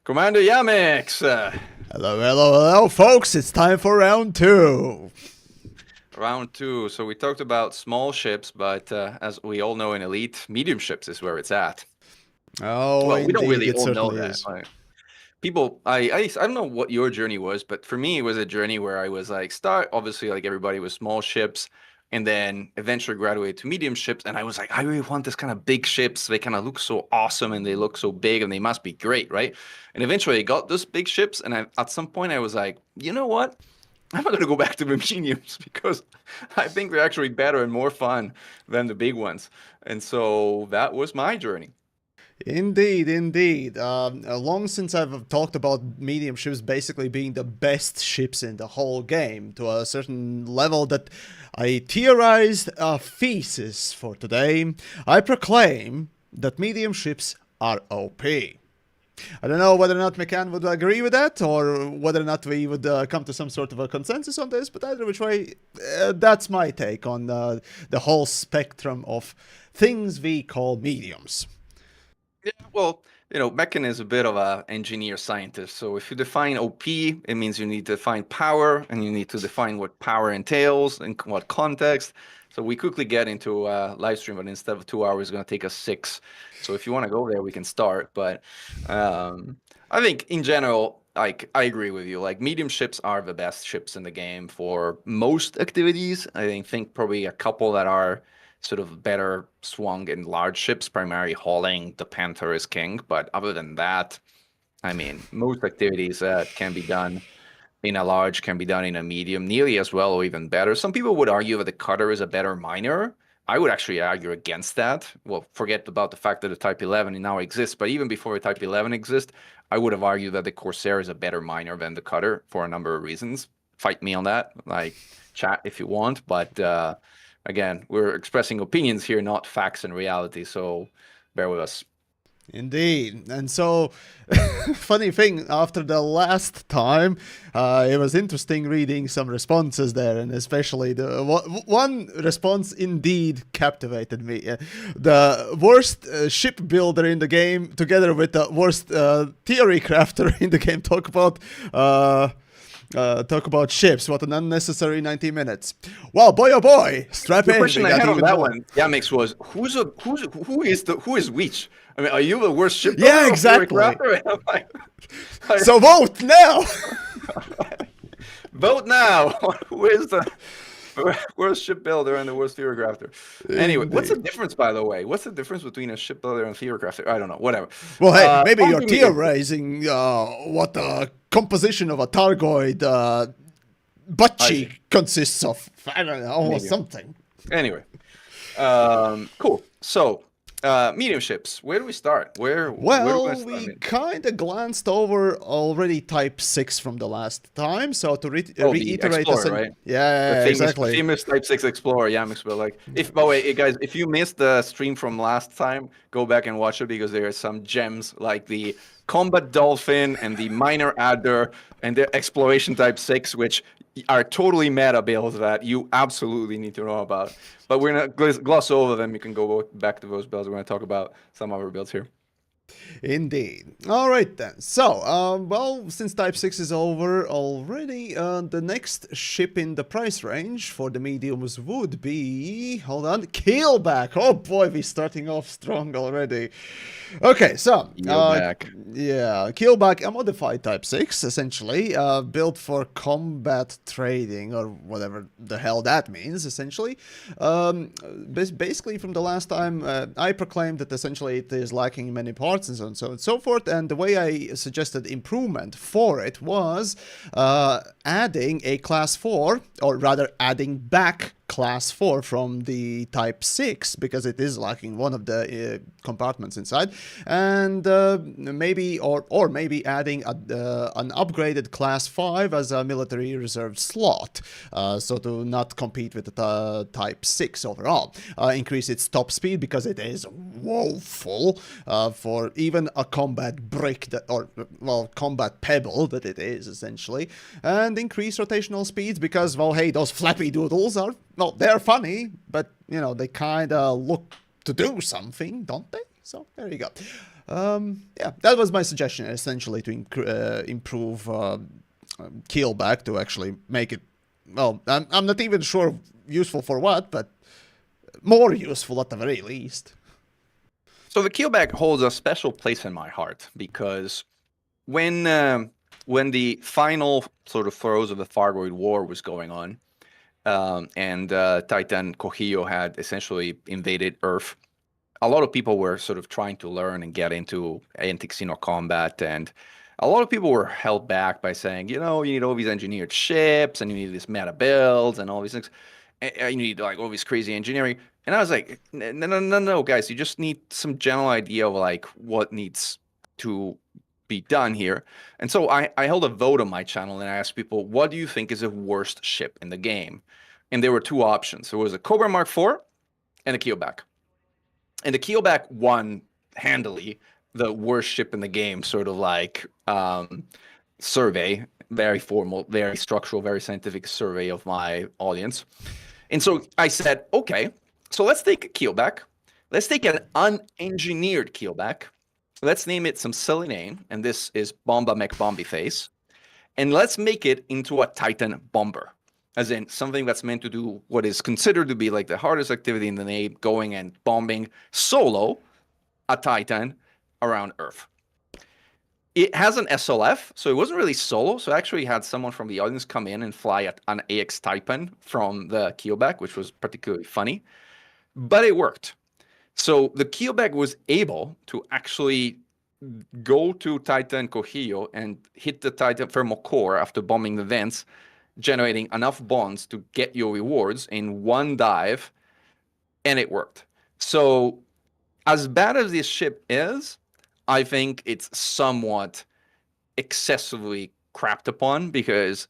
Commander Yamix! Hello, hello, hello, folks. It's time for round 2. Round 2. So we talked about small ships, but as we all know in Elite, medium ships is where it's at. Oh, Well, indeed, we don't really it all know certainly that. is. People, I don't know what your journey was, but for me, it was a journey where I was like, obviously, like everybody with small ships, and then eventually graduate to medium ships. And I was like, I really want this kind of big ships. They kind of look so awesome and they look so big and they must be great, right? And eventually I got those big ships. And at some point I was like, you know what? I'm not going to go back to the mediums because I think they're actually better and more fun than the big ones. And so that was my journey. Indeed, indeed. Long since I've talked about medium ships basically being the best ships in the whole game, to a certain level that I theorized a thesis for today. I proclaim that medium ships are OP. I don't know whether or not Mechan would agree with that, or whether or not we would come to some sort of a consensus on this, but either which way, that's my take on the whole spectrum of things we call mediums. Yeah, well, Mechan is a bit of an engineer scientist. So if you define OP, it means you need to define power, and you need to define what power entails and what context. So we quickly get into a live stream, but instead of 2 hours, it's going to take us 6. So if you want to go there, we can start. But I think in general, like I agree with you. Like medium ships are the best ships in the game for most activities. I think probably a couple that are sort of better swung in large ships, primarily hauling. The Panther is king, but other than that, I mean, most activities that can be done in a large can be done in a medium, nearly as well or even better. Some people would argue that the cutter is a better miner. I would actually argue against that. Well, forget about the fact that the Type 11 now exists, but even before the Type 11 exists, I would have argued that the Corsair is a better miner than the cutter for a number of reasons. Fight me on that, like chat if you want, but again, we're expressing opinions here, not facts and reality, so bear with us. Indeed. And so, funny thing, after the last time, it was interesting reading some responses there, and especially the one response indeed captivated me. The worst ship builder in the game, together with the worst theory crafter in the game, talk about ships. What an unnecessary 90 minutes. Well, boy, oh boy, strap in. The question I had on that more. one, Yamix, was who is which? I mean, are you the worst ship? Yeah, exactly. So vote now. Vote now. Who is the worst shipbuilder and the worst theory crafter? Anyway, what's the difference, by the way? What's the difference between a shipbuilder and a theory crafter? I don't know. Whatever. Well, hey, maybe you're theorizing what the composition of a Targoid butt cheek consists of. I don't know, or something. Anyway, cool. So, medium ships. Where do we start? Where we kind of glanced over already Type 6 from the last time, so to reiterate, right? Yeah, exactly. Famous Type 6 Explorer, Yamix. But like, by the way, guys, if you missed the stream from last time, go back and watch it because there are some gems like the Combat Dolphin and the Minor Adder and the Exploration Type 6, which are totally meta builds that you absolutely need to know about. But we're going to gloss over them. You can go back to those builds. We're going to talk about some other builds here. Indeed. All right then. So, well, since Type 6 is over already, the next ship in the price range for the mediums would be, hold on, Keelback. Oh boy, we're starting off strong already. Okay, so, yeah, Keelback, a modified Type 6, essentially, built for combat trading, or whatever the hell that means, essentially. Basically, from the last time, I proclaimed that essentially it is lacking many parts, and so on and so forth, and the way I suggested improvement for it was adding a class 4, or rather adding back class 4 from the Type 6, because it is lacking one of the compartments inside, and maybe adding an upgraded class 5 as a military reserve slot, so to not compete with the Type 6 overall. Increase its top speed because it is woeful for even a combat brick combat pebble that it is essentially, and increase rotational speeds because, well, hey, those flappy doodles are, well, they're funny, but, you know, they kind of look to do something, don't they? So, there you go. Yeah, that was my suggestion, essentially, to improve Keelback, to actually make it, well, I'm not even sure useful for what, but more useful at the very least. So the Keelback holds a special place in my heart because when the final sort of throes of the Thargoid War was going on, and Titan Kohio had essentially invaded Earth, a lot of people were sort of trying to learn and get into anti-xeno combat, and a lot of people were held back by saying, you know, you need all these engineered ships, and you need these meta builds, and all these things, and you need like all this crazy engineering. And I was like, no, guys, you just need some general idea of like what needs to be done here. And so I held a vote on my channel, and I asked people, what do you think is the worst ship in the game? And there were two options. There was a Cobra Mark IV and a Keelback. And the Keelback won handily the worst ship in the game, sort of like survey, very formal, very structural, very scientific survey of my audience. And so I said, okay, so let's take a Keelback. Let's take an unengineered Keelback. Let's name it some silly name, and this is Bomba McBombyface. And let's make it into a Titan bomber, as in something that's meant to do what is considered to be like the hardest activity in the Navy, going and bombing solo a Titan around Earth. It has an SLF, so it wasn't really solo. So I actually had someone from the audience come in and fly an AX Titan from the Keelback, which was particularly funny, but it worked. So the Keelback was able to actually go to Titan Kohio and hit the Titan thermal core after bombing the vents, generating enough bonds to get your rewards in one dive, and it worked. So as bad as this ship is, I think it's somewhat excessively crapped upon, because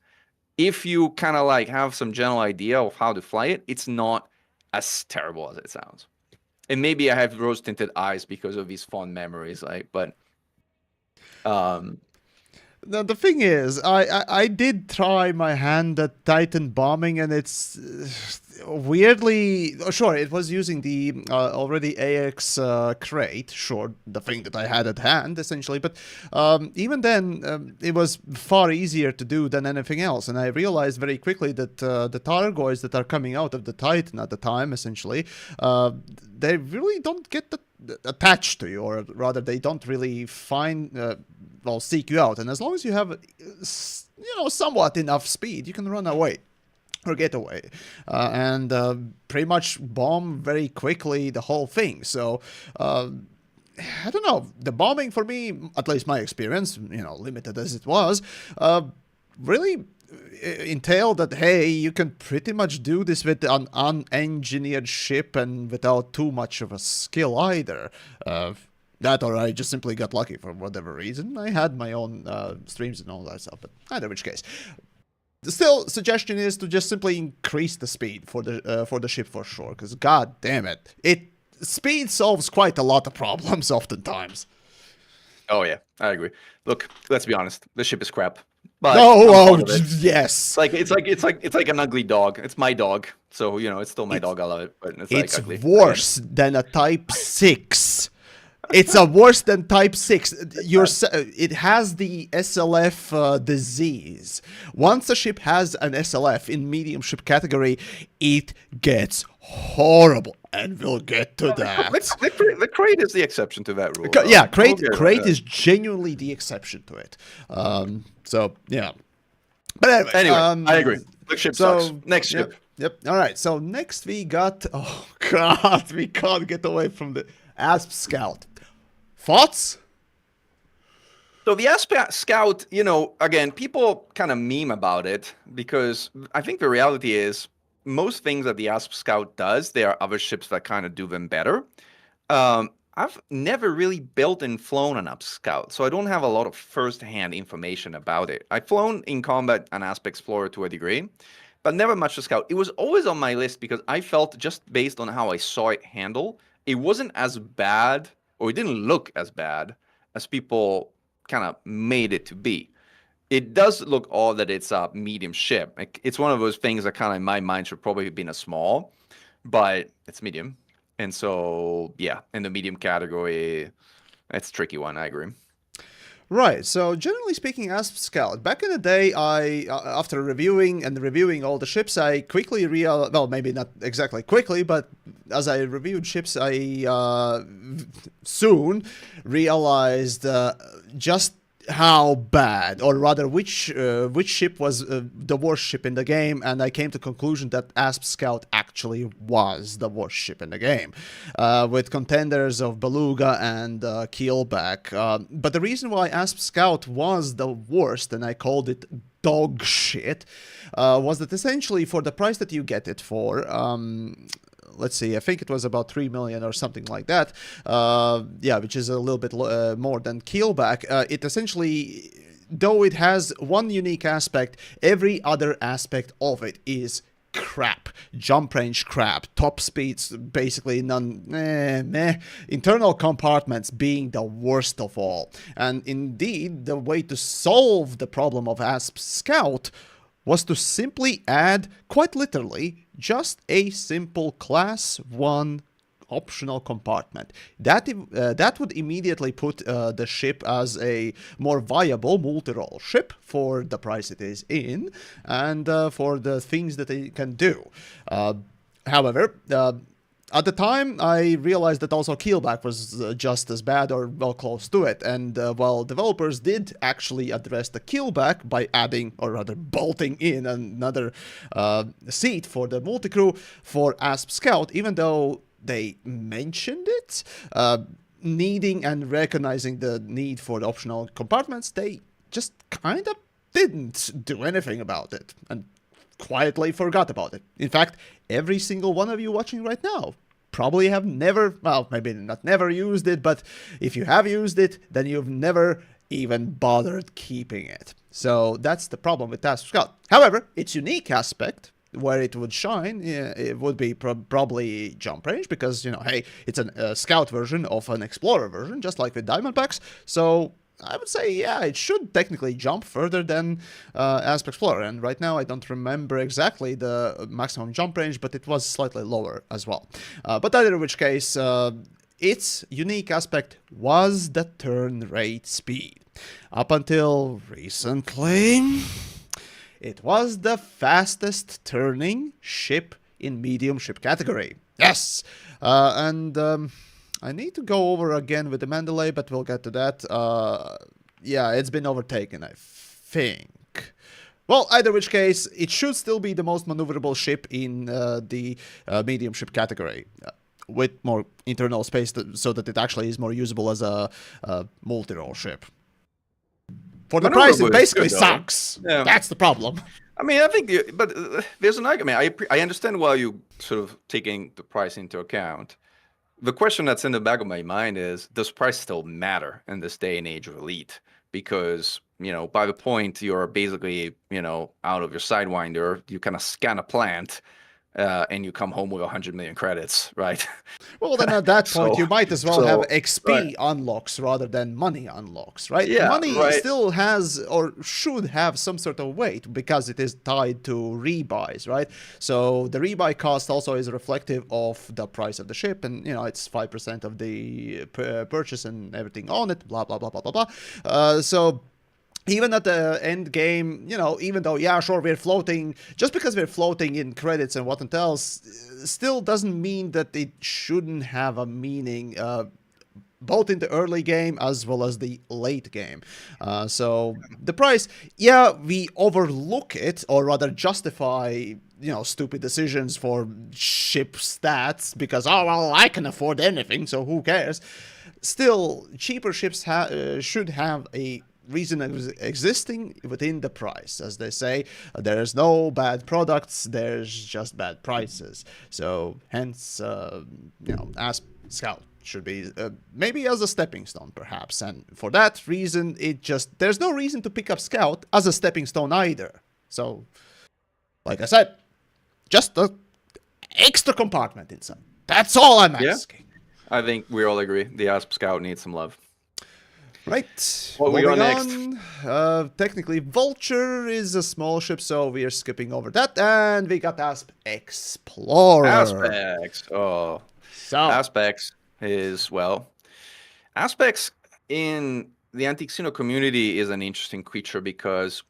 if you kind of like have some general idea of how to fly it, it's not as terrible as it sounds. And maybe I have rose-tinted eyes because of these fond memories, like, but Now, the thing is, I did try my hand at Titan bombing, and it's weirdly, sure, it was using the already AX crate, sure, the thing that I had at hand, essentially, but even then, it was far easier to do than anything else, and I realized very quickly that the Targoids that are coming out of the Titan at the time, essentially, they really don't get attached to you, or rather, they don't really find... well, seek you out, and as long as you have, you know, somewhat enough speed, you can run away or get away, and pretty much bomb very quickly the whole thing. So I don't know, the bombing for me, at least my experience, you know, limited as it was, really entailed that, hey, you can pretty much do this with an unengineered ship and without too much of a skill either. That, or I just simply got lucky for whatever reason. I had my own streams and all that stuff, but either which case. The still suggestion is to just simply increase the speed for the ship for sure, because god damn it, speed solves quite a lot of problems oftentimes. Oh yeah, I agree. Look, let's be honest, the ship is crap. But yes. It's like an ugly dog. It's my dog, so you know it's still my dog. I love it, but it's like ugly. Worse than a Type 6. It's a worse than Type 6. It has the SLF disease. Once a ship has an SLF in medium ship category, it gets horrible. And we'll get to that. The crate is the exception to that rule. Yeah, crate is genuinely the exception to it. So, yeah. But anyway, I agree. The ship sucks. Next ship. Yep. All right. So next we got... Oh, God. We can't get away from the ASP Scout. Thoughts? So the ASP Scout, you know, again, people kind of meme about it because I think the reality is most things that the ASP Scout does, there are other ships that kind of do them better. I've never really built and flown an ASP Scout, so I don't have a lot of first-hand information about it. I've flown in combat an ASP Explorer to a degree, but never much a Scout. It was always on my list because I felt, just based on how I saw it handle, it wasn't as bad, or it didn't look as bad as people kind of made it to be. It does look odd that it's a medium ship. It's one of those things that kind of in my mind should probably have been a small, but it's medium. And so, yeah, in the medium category, It's a tricky one, I agree. Right, so generally speaking, ASP Scout, back in the day, after reviewing all the ships, I quickly realized, well, maybe not exactly quickly, but as I reviewed ships, I soon realized just how bad, or rather which ship was the worst ship in the game, and I came to the conclusion that ASP Scout actually was the worst ship in the game, with contenders of Beluga and Keelback. But the reason why ASP Scout was the worst, and I called it dog shit, was that essentially for the price that you get it for, let's see, I think it was about 3 million or something like that. Yeah, which is a little bit more than Keelback. It essentially, though it has one unique aspect, every other aspect of it is crap. Jump range crap. Top speeds basically none. Meh. Internal compartments being the worst of all. And indeed, the way to solve the problem of ASP Scout was to simply add, quite literally, just a simple Class 1 optional compartment. That would immediately put the ship as a more viable multi-role ship for the price it is in, and for the things that it can do. However, at the time, I realized that also Keelback was just as bad or well close to it, and while developers did actually address the Keelback by adding, or rather bolting in another seat for the multicrew for ASP Scout, even though they mentioned it, needing and recognizing the need for the optional compartments, they just kind of didn't do anything about it, and quietly forgot about it. In fact, every single one of you watching right now probably have never, well, maybe not never used it, but if you have used it, then you've never even bothered keeping it. So that's the problem with ASP Scout. However, its unique aspect, where it would shine, it would be probably jump range, because, you know, hey, it's a Scout version of an Explorer version, just like with Diamond Packs, so I would say, yeah, it should technically jump further than ASP Explorer, and right now I don't remember exactly the maximum jump range, but it was slightly lower as well. But either which case, its unique aspect was the turn rate speed. Up until recently, it was the fastest turning ship in medium ship category. Yes! I need to go over again with the Mandalay, but we'll get to that. Yeah, it's been overtaken, I think. Well, either which case, it should still be the most maneuverable ship in the medium ship category, with more internal space so that it actually is more usable as a multi-role ship. For the price, it basically sucks. Yeah. That's the problem. I mean, I think, but there's an argument. I understand why you sort of taking the price into account. The question that's in the back of my mind is, does price still matter in this day and age of Elite? Because, you know, by the point you're basically, you know, out of your Sidewinder, you kind of scan a plant, and you come home with 100 million credits, right? Well, then at that point, you might as well have XP unlocks rather than money unlocks, right? Yeah, money still has, or should have, some sort of weight because it is tied to rebuys, right? So the rebuy cost also is reflective of the price of the ship, and, you know, it's 5% of the purchase and everything on it, blah, blah, blah, blah, blah, blah. So even at the end game, you know, even though, yeah, sure, we're floating, just because we're floating in credits and what else, still doesn't mean that it shouldn't have a meaning, both in the early game as well as the late game. So the price, yeah, we overlook it, or rather justify, you know, stupid decisions for ship stats because, oh, well, I can afford anything, so who cares? Still, cheaper ships should have a reason existing within the price. As they say, there's no bad products, there's just bad prices. So hence, you know, ASP Scout should be maybe as a stepping stone, perhaps. And for that reason, there's no reason to pick up Scout as a stepping stone either. So, like I said, just an extra compartment inside. That's all I'm asking. I think we all agree. The ASP Scout needs some love. Right. What we got next? Technically, Vulture is a small ship, so we are skipping over that. And we got ASP Explorer. Aspects. Oh. So. Aspects is, well, Aspects in the anti-casino community is an interesting creature because,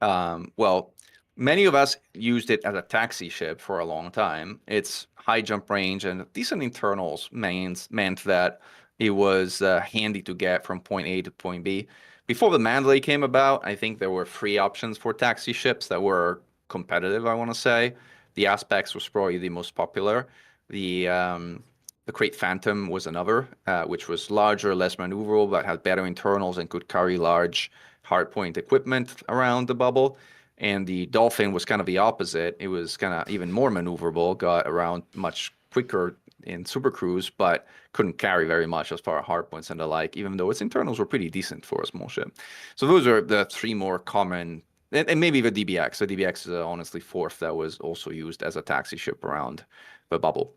well, many of us used it as a taxi ship for a long time. Its high jump range and decent internals meant that it was handy to get from point A to point B. Before the Mandalay came about, I think there were free options for taxi ships that were competitive, I want to say. The Aspects was probably the most popular. The Crate Phantom was another, which was larger, less maneuverable, but had better internals and could carry large hardpoint equipment around the bubble. And the Dolphin was kind of the opposite. It was kind of even more maneuverable, got around much quicker in Super Cruise, but couldn't carry very much as far as hardpoints and the like, even though its internals were pretty decent for a small ship. So those are the three more common, and maybe the DBX. The DBX is honestly fourth that was also used as a taxi ship around the bubble.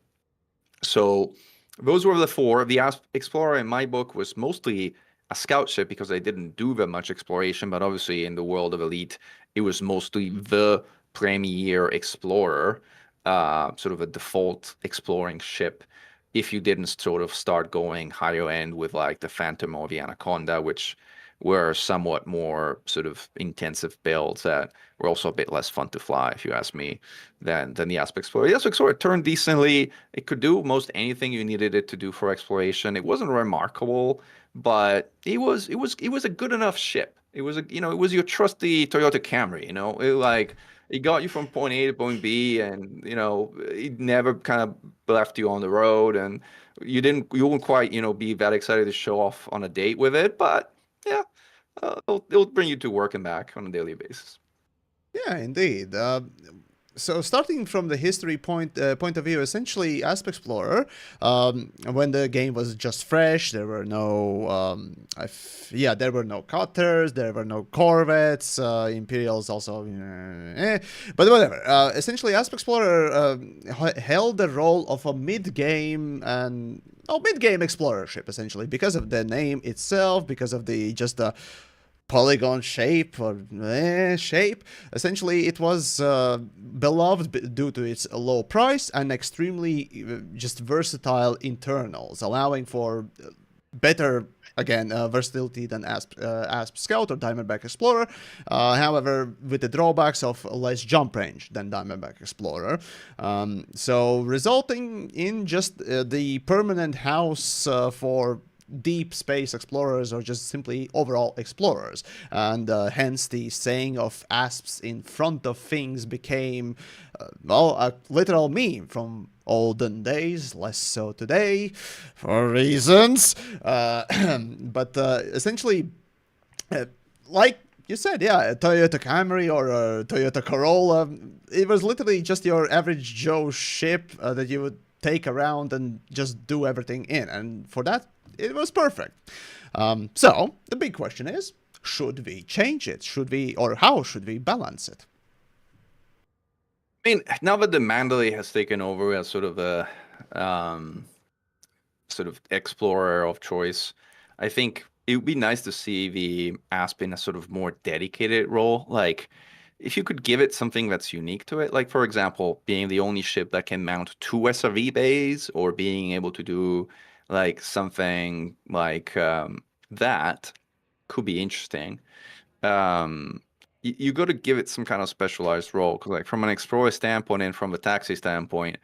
So those were the four. The ASP Explorer in my book was mostly a scout ship because I didn't do that much exploration, but obviously in the world of Elite, it was mostly the premier explorer, sort of a default exploring ship. If you didn't sort of start going higher end with like the Phantom or the Anaconda, which were somewhat more sort of intensive builds that were also a bit less fun to fly, if you ask me, than the ASP Explorer. The ASP Explorer turned decently. It could do most anything you needed it to do for exploration. It wasn't remarkable, but it was a good enough ship. It was it was your trusty Toyota Camry, it got you from point A to point B, and it never kind of left you on the road, and you wouldn't quite be that excited to show off on a date with it, but yeah, it'll bring you to work and back on a daily basis. Yeah, indeed. So starting from the history point of view, essentially, ASP Explorer, when the game was just fresh, there were no, there were no cutters, there were no corvettes, Imperials also, but whatever. Essentially, ASP Explorer held the role of a mid-game explorer ship, essentially, because of the name itself, because of the polygon shape or shape. Essentially, it was beloved due to its low price and extremely just versatile internals, allowing for better, again, versatility than ASP Scout or Diamondback Explorer. However, with the drawbacks of less jump range than Diamondback Explorer. So resulting in just the permanent house for deep space explorers or just simply overall explorers, and hence the saying of asps in front of things became a literal meme from olden days, less so today for reasons, but essentially, like you said, yeah, a Toyota Camry or a Toyota Corolla, it was literally just your average Joe ship that you would take around and just do everything in, and for that it was perfect. So the big question is, should we change it? Should we, or how should we balance it? I mean, now that the Mandalay has taken over as sort of a sort of explorer of choice, I think it would be nice to see the ASP in a sort of more dedicated role. Like, if you could give it something that's unique to it, like, for example, being the only ship that can mount 2 SRV bays, or being able to do like something like that could be interesting. You got to give it some kind of specialized role, because like from an explorer standpoint and from the taxi standpoint,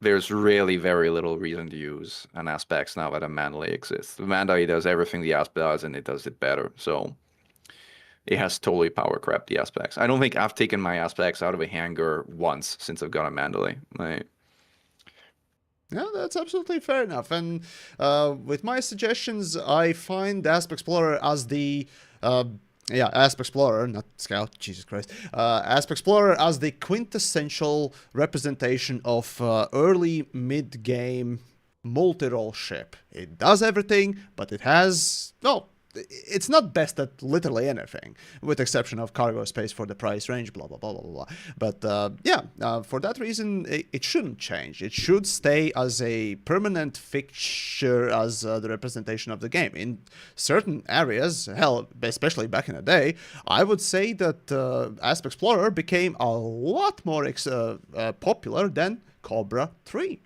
there's really very little reason to use an Aspects now that a Mandalay exists. The Mandalay does everything the Asp does, and it does it better. So it has totally power crept the Aspects. I don't think I've taken my Aspects out of a hangar once since I've got a Mandalay. Yeah, that's absolutely fair enough. And with my suggestions, I find ASP Explorer as the ASP Explorer, not Scout, Jesus Christ. ASP Explorer as the quintessential representation of early mid-game multi-role ship. It does everything, but it has, it's not best at literally anything, with exception of cargo space for the price range, blah, blah, blah, blah, blah. But for that reason, it shouldn't change. It should stay as a permanent fixture, as the representation of the game. In certain areas, hell, especially back in the day, I would say that ASP Explorer became a lot more popular than Cobra 3.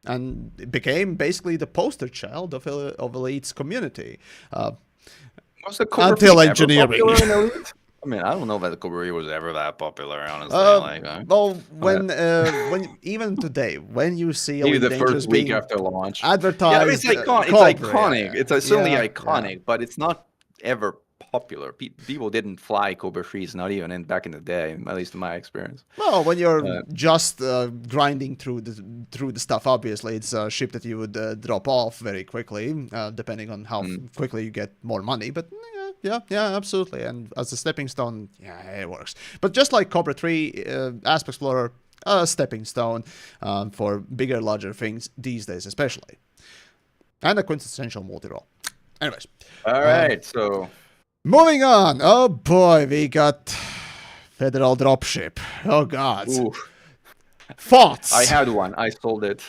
and it became basically the poster child of Elite's community. Was the Cobra Until Free ever engineering. popular in Elite? I mean, I don't know that the Cobra Free was ever that popular, honestly. Well, when even today, when you see maybe Elite the Dangerous first week being after launch. advertised, Yeah, I mean, it's iconic. It's certainly iconic, but it's not ever popular. People didn't fly Cobra Frees, not even back in the day, at least in my experience. Well, when you're just grinding through the stuff, obviously it's a ship that you would drop off very quickly, depending on how quickly you get more money. But yeah, absolutely. And as a stepping stone, yeah, it works. But just like Cobra 3, ASP Explorer, a stepping stone for bigger, larger things these days, especially, and a quintessential multi-role. Anyways, all right, so. Moving on. Oh boy, we got Federal Dropship. Oh god. Ooh. Thoughts? I had one. I sold it.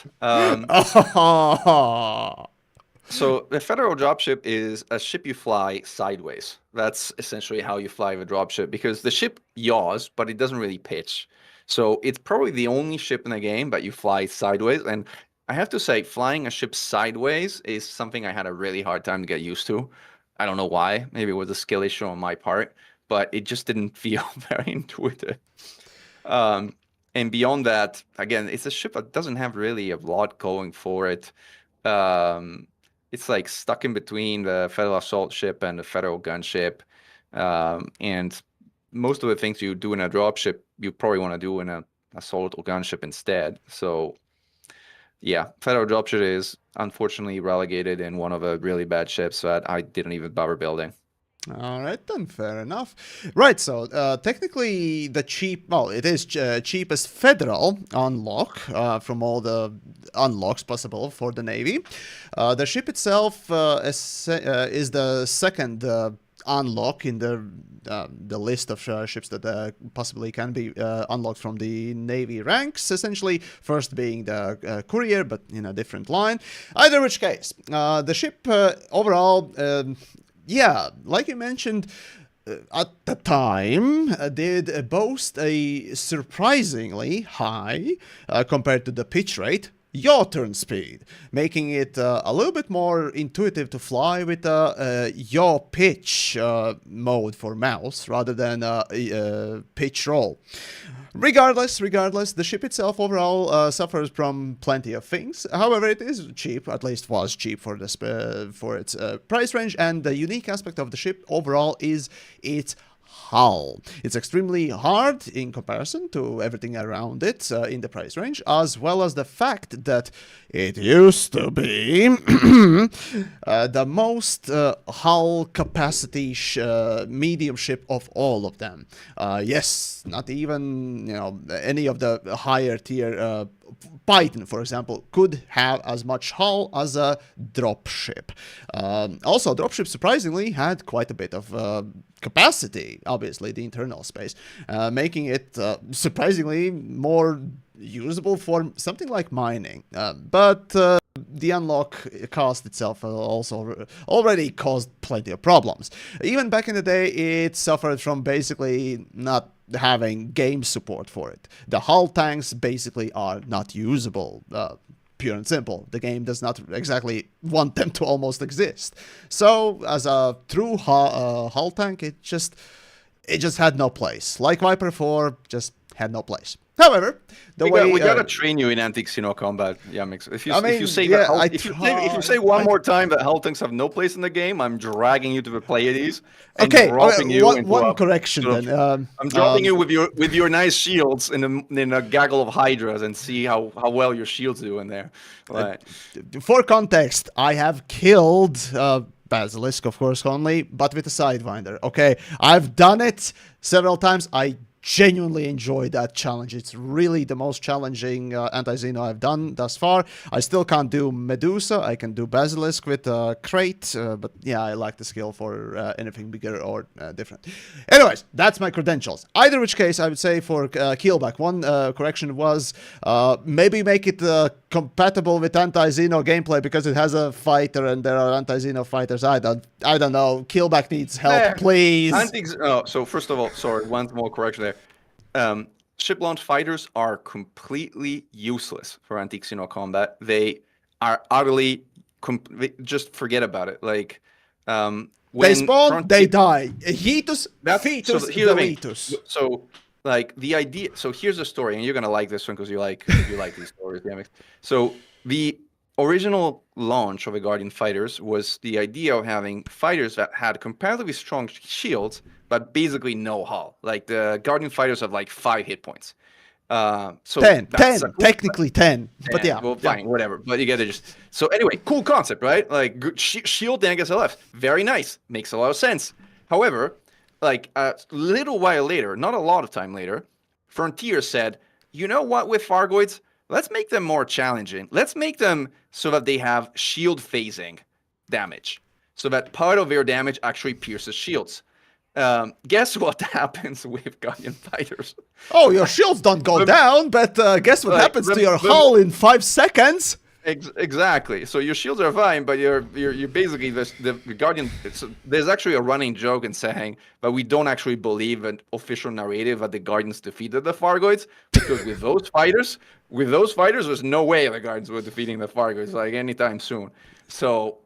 So the Federal Dropship is a ship you fly sideways. That's essentially how you fly the dropship, because the ship yaws, but it doesn't really pitch. So it's probably the only ship in the game that you fly sideways. And I have to say, flying a ship sideways is something I had a really hard time to get used to. I don't know why. Maybe it was a skill issue on my part, but it just didn't feel very intuitive. And beyond that, again, it's a ship that doesn't have really a lot going for it. It's like stuck in between the Federal Assault Ship and the Federal Gunship. And most of the things you do in a dropship, you probably want to do in an assault or gunship instead. So yeah, Federal Dropship is unfortunately relegated in one of the really bad ships that I didn't even bother building. All right, then, fair enough. Right, so technically the it is cheapest Federal unlock from all the unlocks possible for the Navy. The ship itself is the second unlock in the list of ships that possibly can be unlocked from the Navy ranks, essentially first being the Courier, but in a different line. Either which case, the ship overall, yeah, like you mentioned, at the time did boast a surprisingly high, compared to the pitch rate, yaw turn speed, making it a little bit more intuitive to fly with a yaw pitch mode for mouse rather than pitch roll. Regardless, the ship itself overall suffers from plenty of things. However, it is cheap, at least was cheap for this for its price range, and the unique aspect of the ship overall is its hull. It's extremely hard in comparison to everything around it in the price range, as well as the fact that it used to be the most hull capacity medium ship of all of them. Yes, not even any of the higher tier Python, for example, could have as much hull as a dropship. Also, dropship surprisingly had quite a bit of capacity, obviously, the internal space, making it surprisingly more usable for something like mining. But the unlock cost itself also already caused plenty of problems. Even back in the day, it suffered from basically not having game support for it. The hull tanks basically are not usable. Pure and simple. The game does not exactly want them to almost exist. So, as a true hull tank, it just had no place. Like Viper 4, just had no place. However, we gotta train you in anti-Xeno combat, Yamix. If you say one more time that hull tanks have no place in the game, I'm dragging you to the Pleiades. And dropping you into one correction then. I'm dropping you with your nice shields in a gaggle of hydras and see how well your shields do in there. Right. For context, I have killed Basilisk, of course, only, but with a Sidewinder. Okay, I've done it several times. I genuinely enjoy that challenge. It's really the most challenging anti-Xeno I've done thus far. I still can't do Medusa. I can do Basilisk with Crate, but yeah, I like the skill for anything bigger or different. Anyways, that's my credentials. Either which case, I would say for Keelback, one correction was maybe make it compatible with anti-Xeno gameplay because it has a fighter and there are anti-Xeno fighters. I don't know. Keelback needs help, please. So first of all, sorry, one more correction there. ship launch fighters are completely useless for anti-Xeno combat. They are utterly just forget about it. Like when they spawn, they die. Hitus, fetus, deletus. So like the idea. So here's the story, and you're gonna like this one because you like these stories. Damn. So the original launch of the Guardian fighters was the idea of having fighters that had comparatively strong shields, but basically no hull. Like the Guardian fighters have like 5 hit points. So 10, technically 10, but yeah. Well, fine, whatever. But you get it. Just so anyway, cool concept, right? Like good shield tank SLF, very nice, makes a lot of sense. However, like a little while later, not a lot of time later, Frontier said, you know what, with Fargoids, let's make them more challenging. Let's make them so that they have shield phasing damage, so that part of their damage actually pierces shields. Guess what happens with Guardian fighters? Oh, your shields don't go down, but guess what happens to your hull in 5 seconds? Exactly. So your shields are fine, but you're basically the Guardian. There's actually a running joke in saying, but we don't actually believe an official narrative that the Guardians defeated the Fargoids, because with those fighters, there's no way the Guardians were defeating the Fargoids like anytime soon. So.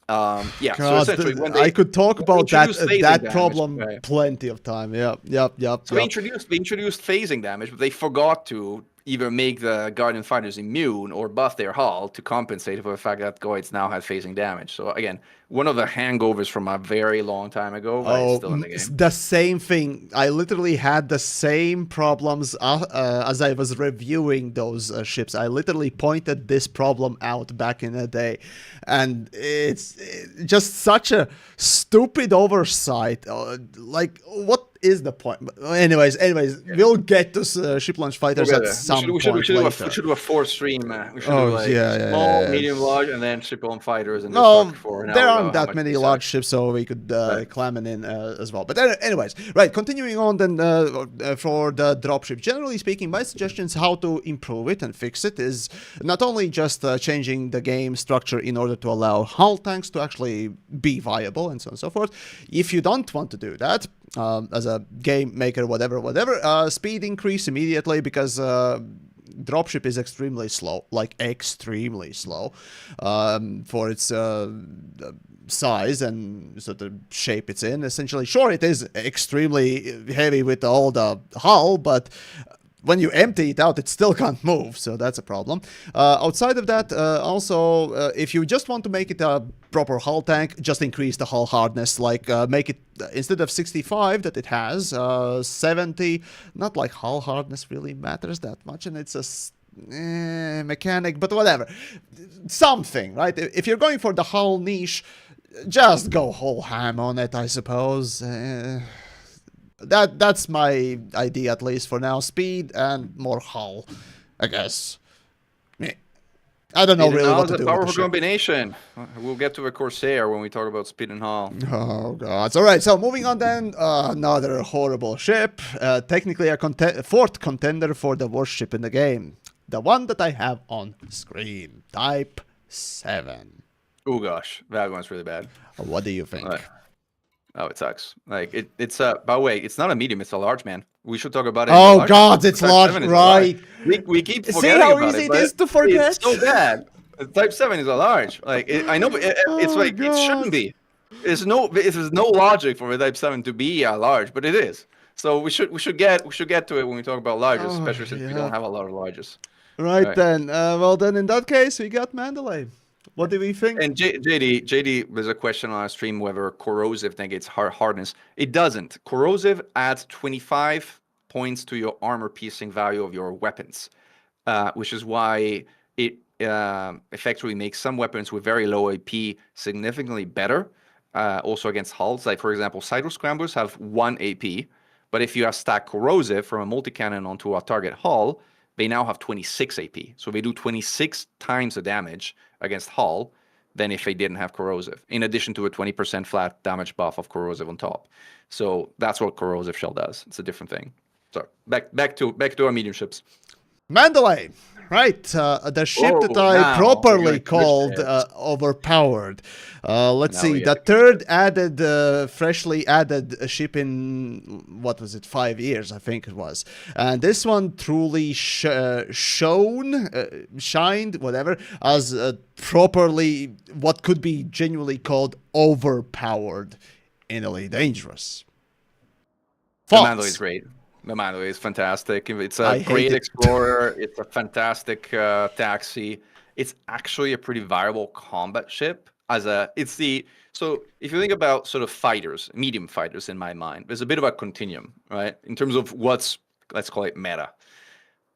Yeah, God, so essentially I could talk about that problem plenty of time. Yep. So they introduced phasing damage, but they forgot to either make the Guardian fighters immune or buff their hull to compensate for the fact that Goids now had phasing damage. So again, one of the hangovers from a very long time ago, but it's still in the game. The same thing. I literally had the same problems as I was reviewing those ships. I literally pointed this problem out back in the day. And it's just such a stupid oversight. Like, what is the point? Anyways, we'll get to ship launch fighters at some point later. We should do a 4-stream. We should do like small, medium, large, and then ship launch fighters. And there aren't that many large ships, so we could clam it in as well. But anyways, right, continuing on then for the dropship. Generally speaking, my suggestions how to improve it and fix it is not only just changing the game structure in order to allow hull tanks to actually be viable and so on and so forth. If you don't want to do that, as a game maker, whatever, speed increase immediately, because dropship is extremely slow, like extremely slow for its size and sort of shape it's in. Essentially, sure, it is extremely heavy with all the hull, but when you empty it out, it still can't move, so that's a problem. Outside of that, also, if you just want to make it a proper hull tank, just increase the hull hardness, like make it, instead of 65 that it has, 70. Not like hull hardness really matters that much, and it's a mechanic, but whatever. Something, right? If you're going for the hull niche, just go whole ham on it, I suppose. That's my idea, at least for now. Speed and more hull, I guess. I don't know really what to do. It's a powerful combination. We'll get to the Corsair when we talk about speed and hull. Oh god! All right. So moving on then, another horrible ship. Technically a fourth contender for the worst ship in the game. The one that I have on screen, Type 7. Oh gosh, that one's really bad. What do you think? Oh, it sucks. Like it's by the way, it's not a medium, it's a large, man. We should talk about it. Oh god, it's large, right? We keep forgetting See how about easy it is to forget? It's so bad. Type 7 is a large. Like I know, it's like god. It shouldn't be. There's no logic for a Type 7 to be a large, but it is. So we should get to it when we talk about larges, especially since we don't have a lot of larges. Right then. Well then, in that case, we got Mandalay. What do we think? And JD, there's a question on our stream whether corrosive negates hardness. It doesn't. Corrosive adds 25 points to your armor piercing value of your weapons, which is why it effectively makes some weapons with very low AP significantly better, also against hulls. Like, for example, Cyto Scramblers have 1 AP, but if you have stacked corrosive from a multi-cannon onto a target hull, they now have 26 AP. So they do 26 times the damage against hull than if they didn't have corrosive, in addition to a 20% flat damage buff of corrosive on top. So that's what corrosive shell does. It's a different thing. So back to our medium ships. Mandalay. Right, the ship that Oh, I now we're properly going to push called this. overpowered. Let's Now see, we the have to push third added, freshly added ship in, what was it, 5 years, I think it was. And this one truly shined, whatever, as properly what could be genuinely called overpowered in Elite Dangerous. The Mandalay is Thoughts? great. The Mandalay is fantastic. It's a I hate great it. explorer. It's a fantastic taxi. It's actually a pretty viable combat ship. So if you think about sort of fighters, medium fighters in my mind, there's a bit of a continuum, right? In terms of what's, let's call it meta.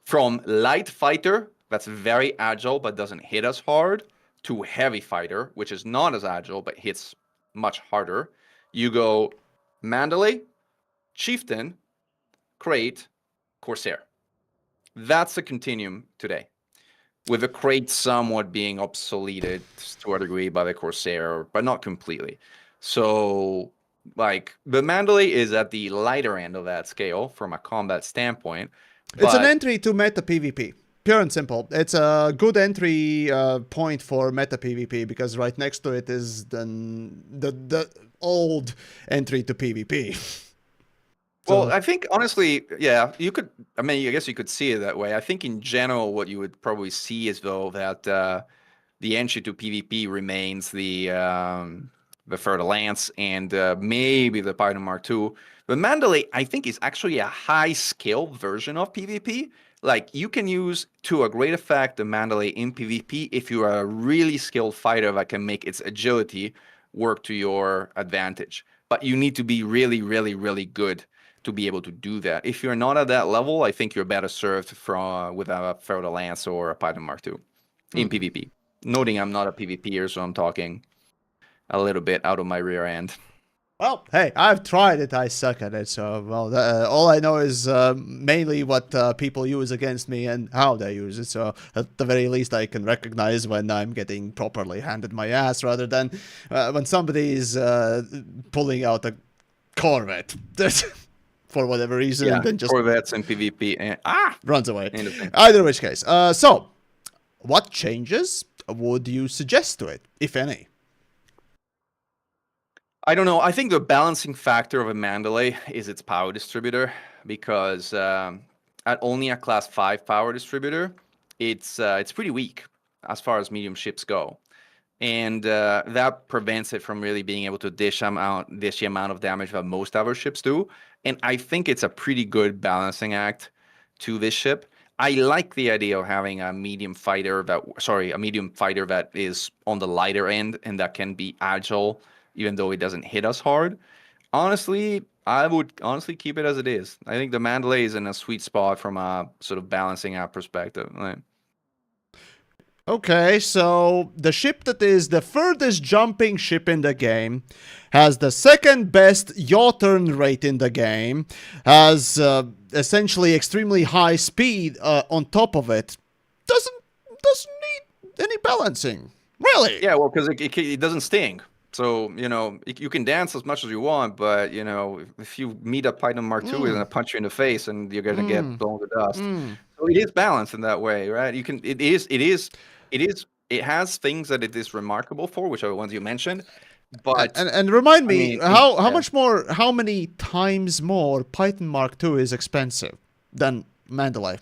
From light fighter, that's very agile but doesn't hit as hard, to heavy fighter, which is not as agile but hits much harder. You go Mandalay, Chieftain, Crate, Corsair. That's the continuum today, with the Crate somewhat being obsoleted to a degree by the Corsair, but not completely. So, like, the Mandalay is at the lighter end of that scale from a combat standpoint. It's an But entry to meta PvP. Pure and simple. It's a good entry point for meta PvP because right next to it is the old entry to PvP. Well, I think honestly, yeah, you could. I mean, I guess you could see it that way. I think in general, what you would probably see is though that the entry to PvP remains the Fer-de-Lance and maybe the Python Mark II. The Mandalay, I think, is actually a high skill version of PvP. Like you can use to a great effect the Mandalay in PvP if you are a really skilled fighter that can make its agility work to your advantage. But you need to be really, really, really good to be able to do that. If you're not at that level, I think you're better served with a Fer-de-Lance or a Python Mark II in PvP. Noting I'm not a PvPer, so I'm talking a little bit out of my rear end. Well, hey, I've tried it. I suck at it. So, well, all I know is mainly what people use against me and how they use it. So, at the very least, I can recognize when I'm getting properly handed my ass rather than when somebody's pulling out a Corvette for whatever reason Yeah, and then just Corvettes in PvP and runs away. Either which case. So, what changes would you suggest to it, if any? I don't know. I think the balancing factor of a Mandalay is its power distributor because at only a class 5 power distributor, it's pretty weak as far as medium ships go. And that prevents it from really being able to dish the amount of damage that most other ships do. And I think it's a pretty good balancing act to this ship. I like the idea of having a medium fighter that is on the lighter end and that can be agile, even though it doesn't hit us hard. Honestly, I would keep it as it is. I think the Mandalay is in a sweet spot from a sort of balancing out perspective. Okay, so the ship that is the furthest jumping ship in the game has the second best yaw turn rate in the game, has essentially extremely high speed on top of it. Doesn't need any balancing, really. Yeah, well, because it doesn't sting. So, you can dance as much as you want, but, if you meet a Python Mark II, it's going to punch you in the face and you're going to get blown to dust. So it is balanced in that way, right? It has things that it is remarkable for, which are the ones you mentioned. But and remind me, how many times more Python Mark II is expensive than Mandalay?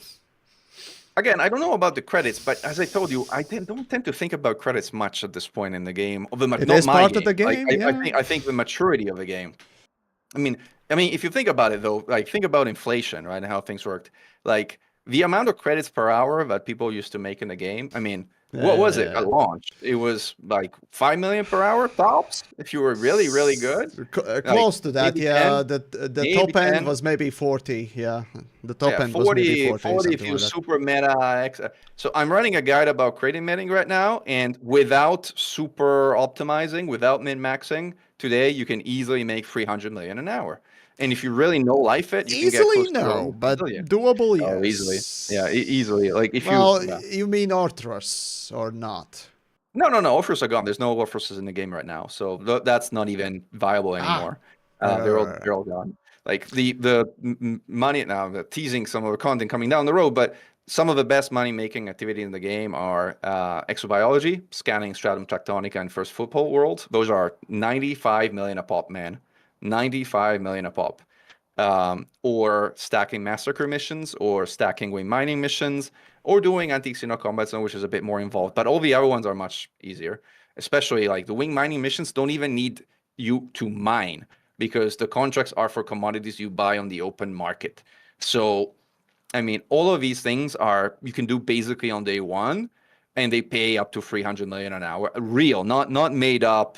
Again, I don't know about the credits, but as I told you, I don't tend to think about credits much at this point in the game. It is part of the game. I think the maturity of the game. I mean, if you think about it though, like think about inflation, right, and how things worked. Like the amount of credits per hour that people used to make in the game. I mean, what was it at launch? It was like 5 million per hour tops if you were really, really good. Close to that, yeah. 10, the top end was maybe 40, yeah. The top end 40, was maybe 40 if you super meta. So I'm running a guide about creating netting right now, and without super optimizing, without min-maxing, today you can easily make 300 million an hour. And if you really know life it, you easily can get close to but doable, yes. Easily. Yeah, easily. Like if you mean Arthros or not? No. Offers are gone. There's no offers in the game right now, so that's not even viable anymore. They're all gone. Like the money now, the teasing some of the content coming down the road, but some of the best money-making activity in the game are exobiology, scanning stratum tectonica and first foothold world. Those are 95 million a pop, man. 95 million a pop. Or stacking massacre missions, or stacking wing mining missions, or doing anti-xeno combat zone, which is a bit more involved. But all the other ones are much easier. Especially like the wing mining missions don't even need you to mine, because the contracts are for commodities you buy on the open market. So, I mean, all of these things you can do basically on day one, and they pay up to 300 million an hour. Real, not made up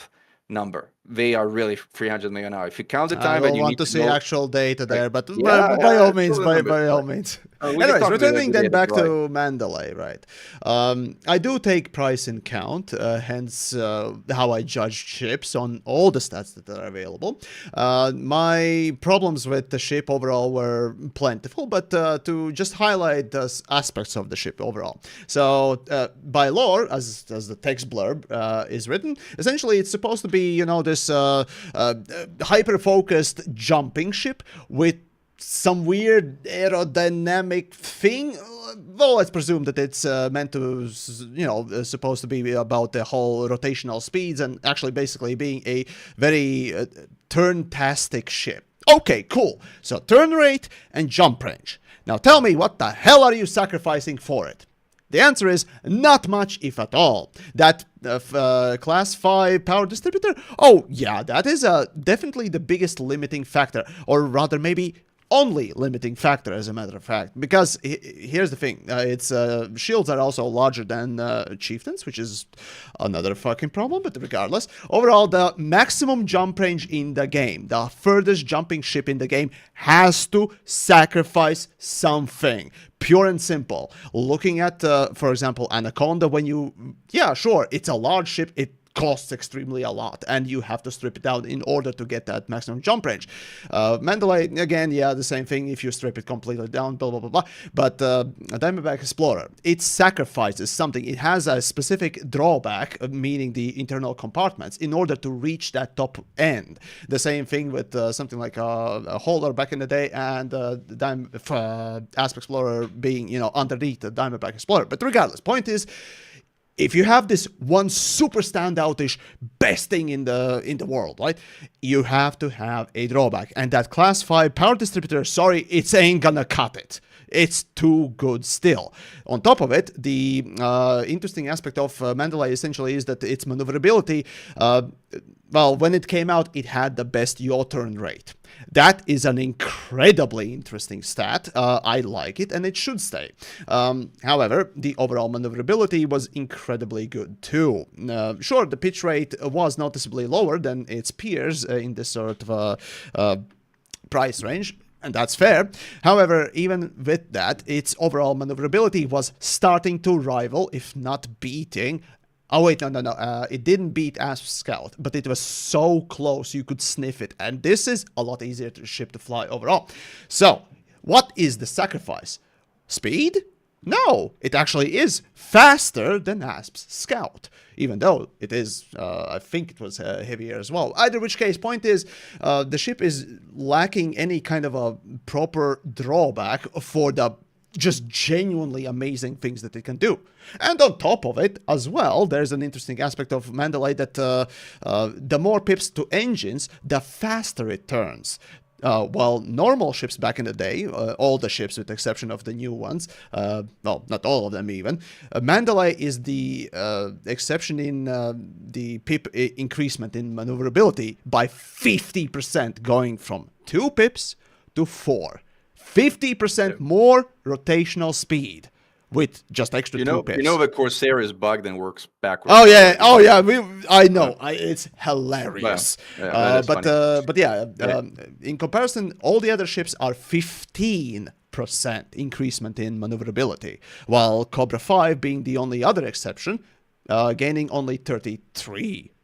number. They are really 300 million an hour. If you count the time, I and you want need to see know, actual data there, but yeah, by all yeah, means, show the by numbers, all but, means. we can Anyways, talk returning then data, back right. to Mandalay, right? I do take price in count, hence how I judge ships on all the stats that are available. My problems with the ship overall were plentiful, but to just highlight the aspects of the ship overall. So by lore, as the text blurb is written, essentially it's supposed to be, you know, this hyper-focused jumping ship with some weird aerodynamic thing. Well, let's presume that it's meant to, you know, supposed to be about the whole rotational speeds and actually basically being a very turn-tastic ship. Okay, cool. So turn rate and jump range. Now tell me, what the hell are you sacrificing for it? The answer is not much, if at all. That class 5 power distributor? Oh, yeah, that is definitely the biggest limiting factor. Or rather, maybe only limiting factor, as a matter of fact. Because here's the thing. Its shields are also larger than Chieftains, which is another fucking problem, but regardless. Overall, the maximum jump range in the game, the furthest jumping ship in the game, has to sacrifice something. Pure and simple. Looking at, for example, Anaconda, when you... Yeah, sure, it's a large ship. It costs extremely a lot, and you have to strip it down in order to get that maximum jump range. Mandalay, again, yeah, the same thing. If you strip it completely down, blah, blah, blah, blah. But Diamondback Explorer, it sacrifices something. It has a specific drawback, meaning the internal compartments, in order to reach that top end. The same thing with something like a Holder back in the day, and ASP Explorer being, you know, underneath the Diamondback Explorer. But regardless, point is, if you have this one super standoutish best thing in the world, right, you have to have a drawback. And that class 5 power distributor, sorry, it ain't gonna cut it. It's too good still. On top of it, the interesting aspect of Mandalay essentially is that its maneuverability, well, when it came out, it had the best yaw turn rate. That is an incredibly interesting stat. I like it, and it should stay. However, the overall maneuverability was incredibly good too. Sure, the pitch rate was noticeably lower than its peers in this sort of price range, and that's fair. However, even with that, its overall maneuverability was starting to rival, if not beating... Oh, wait, no. It didn't beat ASP Scout, but it was so close you could sniff it. And this is a lot easier to ship to fly overall. So, what is the sacrifice? Speed? No, it actually is faster than ASP Scout, even though it is, I think it was heavier as well. Either which case, point is, the ship is lacking any kind of a proper drawback for the just genuinely amazing things that it can do. And on top of it, as well, there's an interesting aspect of Mandalay that the more pips to engines, the faster it turns. While normal ships back in the day, all the ships with the exception of the new ones, well, not all of them even, Mandalay is the exception in the pip increasement in maneuverability by 50%, going from 2 pips to 4. 50% more rotational speed with just extra 2 pips. You know the Corsair is bugged and works backwards. Oh yeah, I know. It's hilarious. But yeah, in comparison, all the other ships are 15% increasement in maneuverability, while Cobra 5 being the only other exception, gaining only 30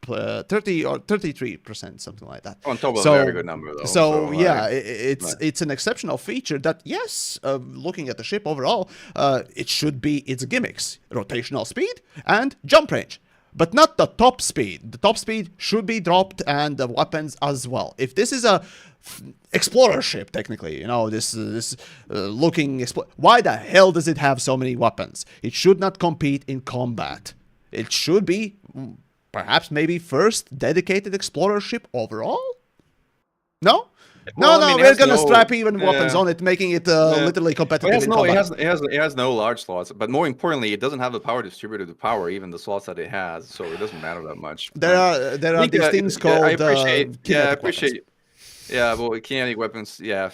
or 33%, something like that. On top of a very good number, though. So yeah, it's an exceptional feature that, yes, looking at the ship overall, it should be its gimmicks: rotational speed and jump range. but not the top speed. The top speed should be dropped, and the weapons as well. If this is a Explorer ship, technically, you know, this looking... Why the hell does it have so many weapons? It should not compete in combat. It should be, perhaps, maybe first dedicated Explorer ship overall? No? Well, No, I mean, we're gonna strap even weapons on it, making it literally competitive in combat. It has no large slots, but more importantly, it doesn't have the power distributor to power even the slots that it has, so it doesn't matter that much. There are these things called I appreciate. weapons. Yeah, well, kinetic weapons, yeah,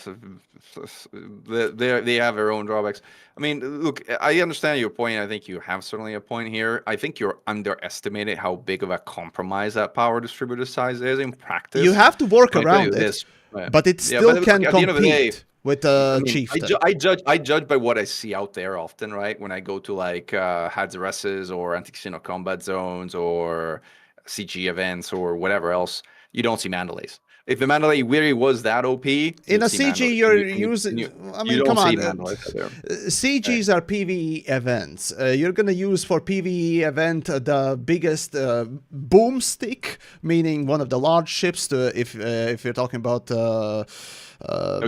they have their own drawbacks. I mean, look, I understand your point. I think you have certainly a point here. I think you're underestimating how big of a compromise that power distributor size is in practice. You have to work around it, but it still can compete with Chieftain. I judge by what I see out there often, right? When I go to like Hadzaresses or anti-casino combat zones or CG events or whatever else, you don't see Mandalays. If the Mandalay really was that OP... In a CG, you're using... I mean, come on. CGs are PvE events. You're going to use for PvE event the biggest boomstick, meaning one of the large ships, if you're talking about... you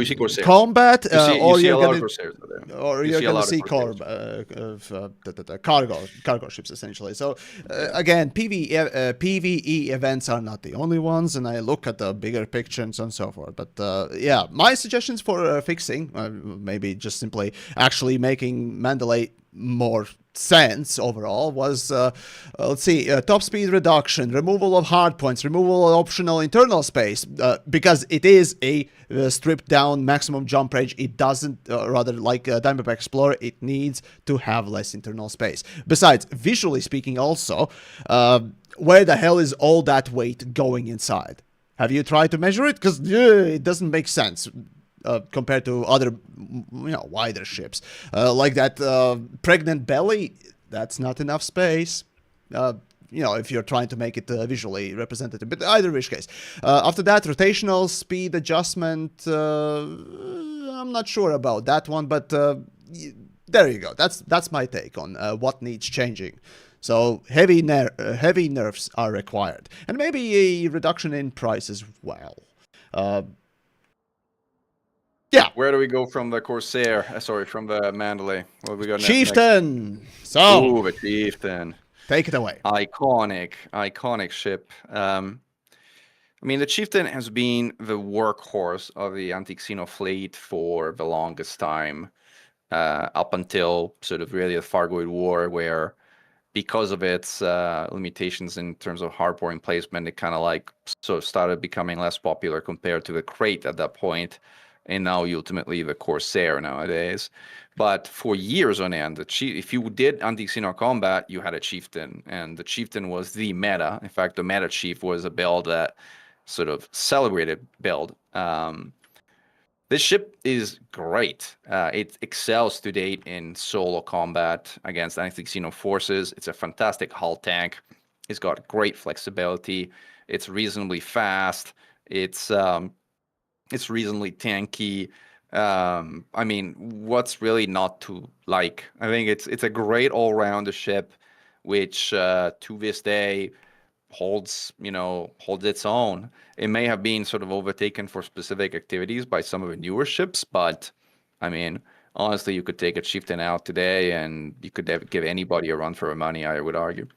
see Corsair. Combat, or you're going to see cargo ships, essentially. So, again, PvE events are not the only ones, and I look at the bigger picture and so on and so forth. But, yeah, my suggestions for fixing, maybe just simply actually making Mandalay more sense overall was, let's see, top speed reduction, removal of hard points, removal of optional internal space, because it is a stripped down maximum jump range. It doesn't, rather like Diamondback Explorer, it needs to have less internal space. Besides, visually speaking also, where the hell is all that weight going inside? Have you tried to measure it? Because it doesn't make sense. Compared to other, wider ships. Like that pregnant belly, that's not enough space. If you're trying to make it visually representative. But either which case. After that, rotational speed adjustment, I'm not sure about that one, but there you go. That's my take on what needs changing. So heavy nerfs are required. And maybe a reduction in price as well. Yeah. Where do we go from the Corsair? From the Mandalay. What we got next? Chieftain. So. Ooh, the Chieftain. Take it away. Iconic ship. I mean, the Chieftain has been the workhorse of the anti-casino fleet for the longest time, up until sort of really the Fargoid War, where because of its limitations in terms of hardpoint placement, it kind of like sort of started becoming less popular compared to the Crate at that point. And now ultimately the Corsair nowadays. But for years on end, if you did anti-casino combat, you had a Chieftain, and the Chieftain was the meta. In fact, the meta chief was a build that sort of celebrated build. This ship is great. It excels to date in solo combat against anti-casino forces. It's a fantastic hull tank. It's got great flexibility. It's reasonably fast. It's reasonably tanky. I mean, what's really not to like? I think it's a great all-round ship, which to this day holds its own. It may have been sort of overtaken for specific activities by some of the newer ships, but I mean, honestly, you could take a Chieftain out today, and you could give anybody a run for their money, I would argue.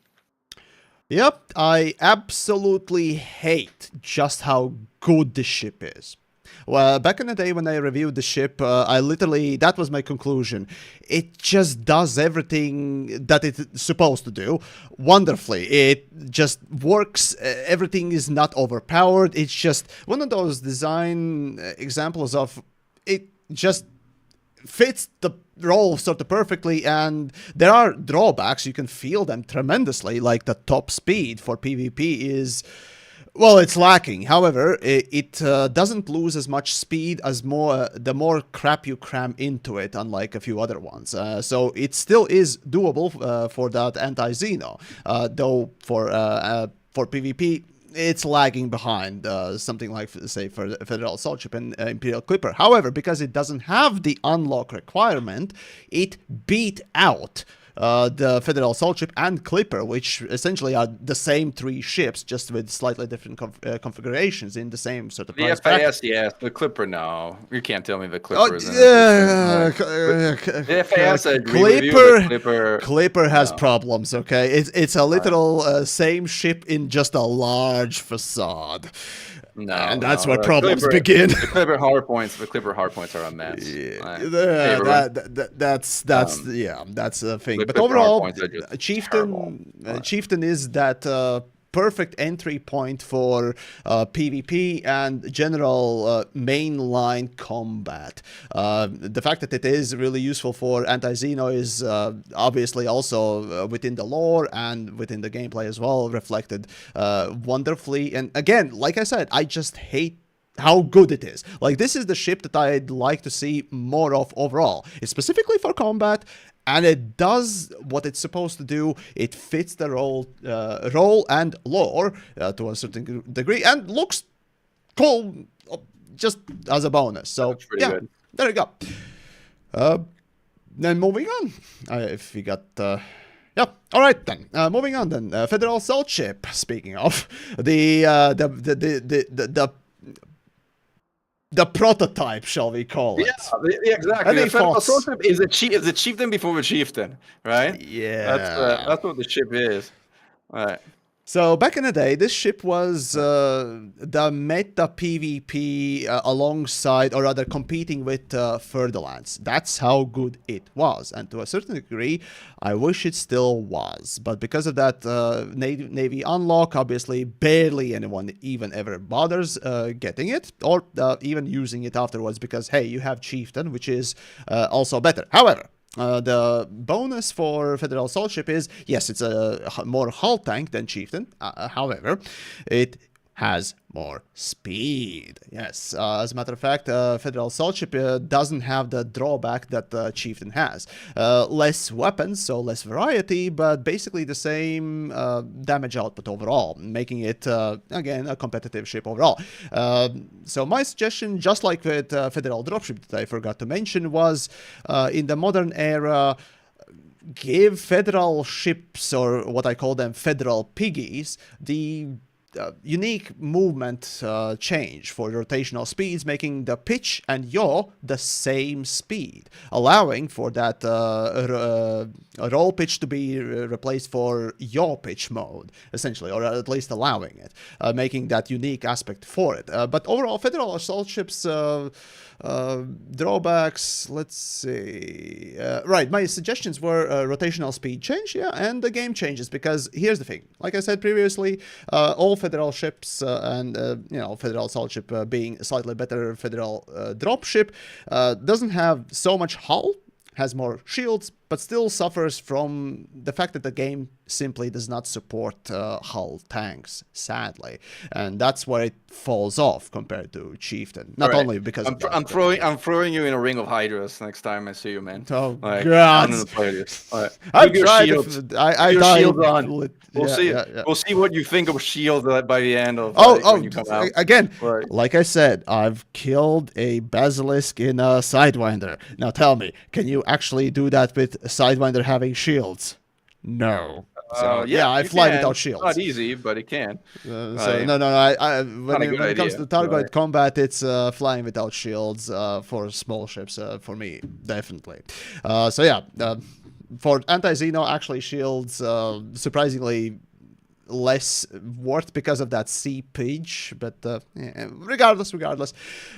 Yep, I absolutely hate just how good this ship is. Well, back in the day when I reviewed the ship, that was my conclusion. It just does everything that it's supposed to do wonderfully. It just works. Everything is not overpowered. It's just one of those design examples of it just fits the role sort of perfectly, and there are drawbacks. You can feel them tremendously, like the top speed for PvP is... Well, it's lacking. However, it doesn't lose as much speed as the more crap you cram into it, unlike a few other ones. So it still is doable for that anti-Xeno, though for PvP, it's lagging behind something like, say, for Federal Dropship and Imperial Clipper. However, because it doesn't have the unlock requirement, it beat out the Federal Assault Ship and Clipper, which essentially are the same 3 ships, just with slightly different configurations in the same sort of The price FAS, bracket. yes. The Clipper, no. You can't tell me the Clipper Oh, is in yeah, the FAS, I agree with you. The Clipper, Clipper has no. problems. Okay, it's a literal same ship in just a large facade. No, and that's no, where problems Clipper, begin. The Clipper hardpoints are a mess. That's the thing. The But Clipper overall, hardpoints are just Chieftain, terrible. Chieftain is that perfect entry point for PvP and general mainline combat. The fact that it is really useful for anti-Xeno is obviously also within the lore and within the gameplay as well, reflected wonderfully. And again, like I said, I just hate how good it is. Like, this is the ship that I'd like to see more of overall. It's specifically for combat, and it does what it's supposed to do. It fits the role and lore to a certain degree, and looks cool just as a bonus. So yeah, good. There you go. Then moving on, if we got. Yeah. All right then. Moving on then. Federal Assault Ship. Speaking of the prototype, shall we call it? Yeah, exactly. The Federal Assault Ship is a Chieftain before a Chieftain, right? Yeah. That's what the ship is. All right. So back in the day, this ship was the meta PvP alongside, or rather competing with Fer-de-Lance. That's how good it was. And to a certain degree, I wish it still was. But because of that Navy unlock, obviously barely anyone even ever bothers getting it, or even using it afterwards, because hey, you have Chieftain, which is also better. However, the bonus for Federal Assault Ship is, yes, it's a more hull tank than Chieftain. However, it has more speed. Yes, as a matter of fact, Federal Assault Ship doesn't have the drawback that Chieftain has. Less weapons, so less variety, but basically the same damage output overall, making it, again, a competitive ship overall. So my suggestion, just like with Federal Dropship that I forgot to mention, was in the modern era, give Federal ships, or what I call them, Federal piggies, the unique movement change for rotational speeds, making the pitch and yaw the same speed, allowing for that roll pitch to be replaced for yaw pitch mode, essentially, or at least allowing it, making that unique aspect for it. But overall, Federal Assault Ships drawbacks, let's see. Right, my suggestions were rotational speed change, yeah, and the game changes, because here's the thing. Like I said previously, all Federal ships and, Federal Assault Ship being slightly better Federal Dropship, doesn't have so much hull, has more shields, but still suffers from the fact that the game simply does not support hull tanks, sadly, and that's where it falls off compared to Chieftain. Not only because I'm throwing you in a ring of hydras next time I see you, man. Oh God! I'm gonna play this. I've tried. Shields. I shields on. We'll see. Yeah. We'll see what you think of shields by the end of. When you come out. Again, right. Like I said, I've killed a basilisk in a Sidewinder. Now tell me, can you actually do that with Sidewinder having shields? No. So I fly without shields. Not easy, but it can. No. When it comes to Targoid combat, it's flying without shields for small ships for me, definitely. For anti-Xeno, actually shields surprisingly less worth because of that seepage, but regardless.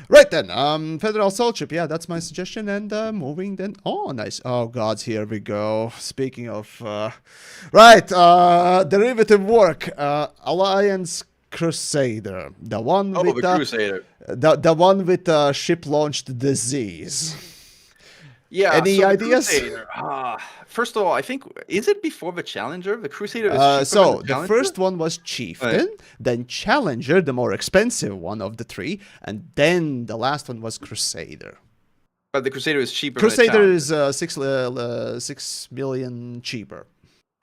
Right then, Federal Assault Ship, yeah, that's my suggestion, and moving then. Oh, nice. Oh, gods, here we go. Speaking of, derivative work, Alliance Crusader, the one with the Crusader, the one with ship-launched disease. Yeah. Any ideas? First of all, I think, is it before the Challenger? The Crusader is cheaper than the first one was Chieftain, then Challenger, the more expensive one of the three, and then the last one was Crusader. But the Crusader is cheaper. Crusader is 6 million cheaper.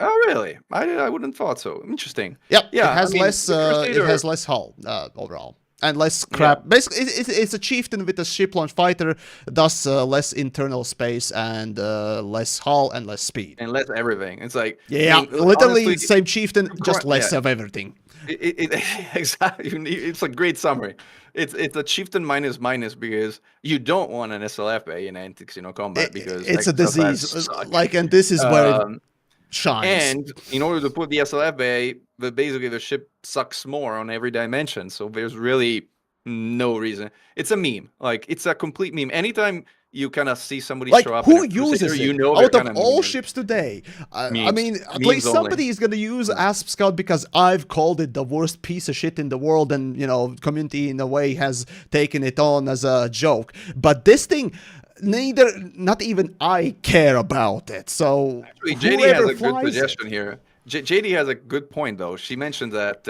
Oh, really? I wouldn't thought so. Interesting. Yep. Yeah. It has less. It has less hull overall. And less crap. Basically, it's a chieftain with a ship launch fighter, thus less internal space and less hull and less speed. And less everything. It's like Yeah, I mean, literally honestly, same chieftain, just less of everything. Exactly. It's a great summary. It's a chieftain minus because you don't want an SLF bay in antics, combat because It's a SLFs disease. suck. Like, and this is where it shines. And in order to put the SLF bay, basically the ship sucks more on every dimension. So there's really no reason. It's a meme. Like, it's a complete meme. Anytime you kind of see somebody Like, show up who in a Crusader, uses it? you know Out they're of kind all of ships today, I Memes. mean, at Memes least only. somebody is gonna use ASP Scout because I've called it the worst piece of shit in the world, and community in a way has taken it on as a joke. But this thing, not even I care about it. So Actually, JD has whoever a good flies suggestion it, here. JD has a good point, though. She mentioned that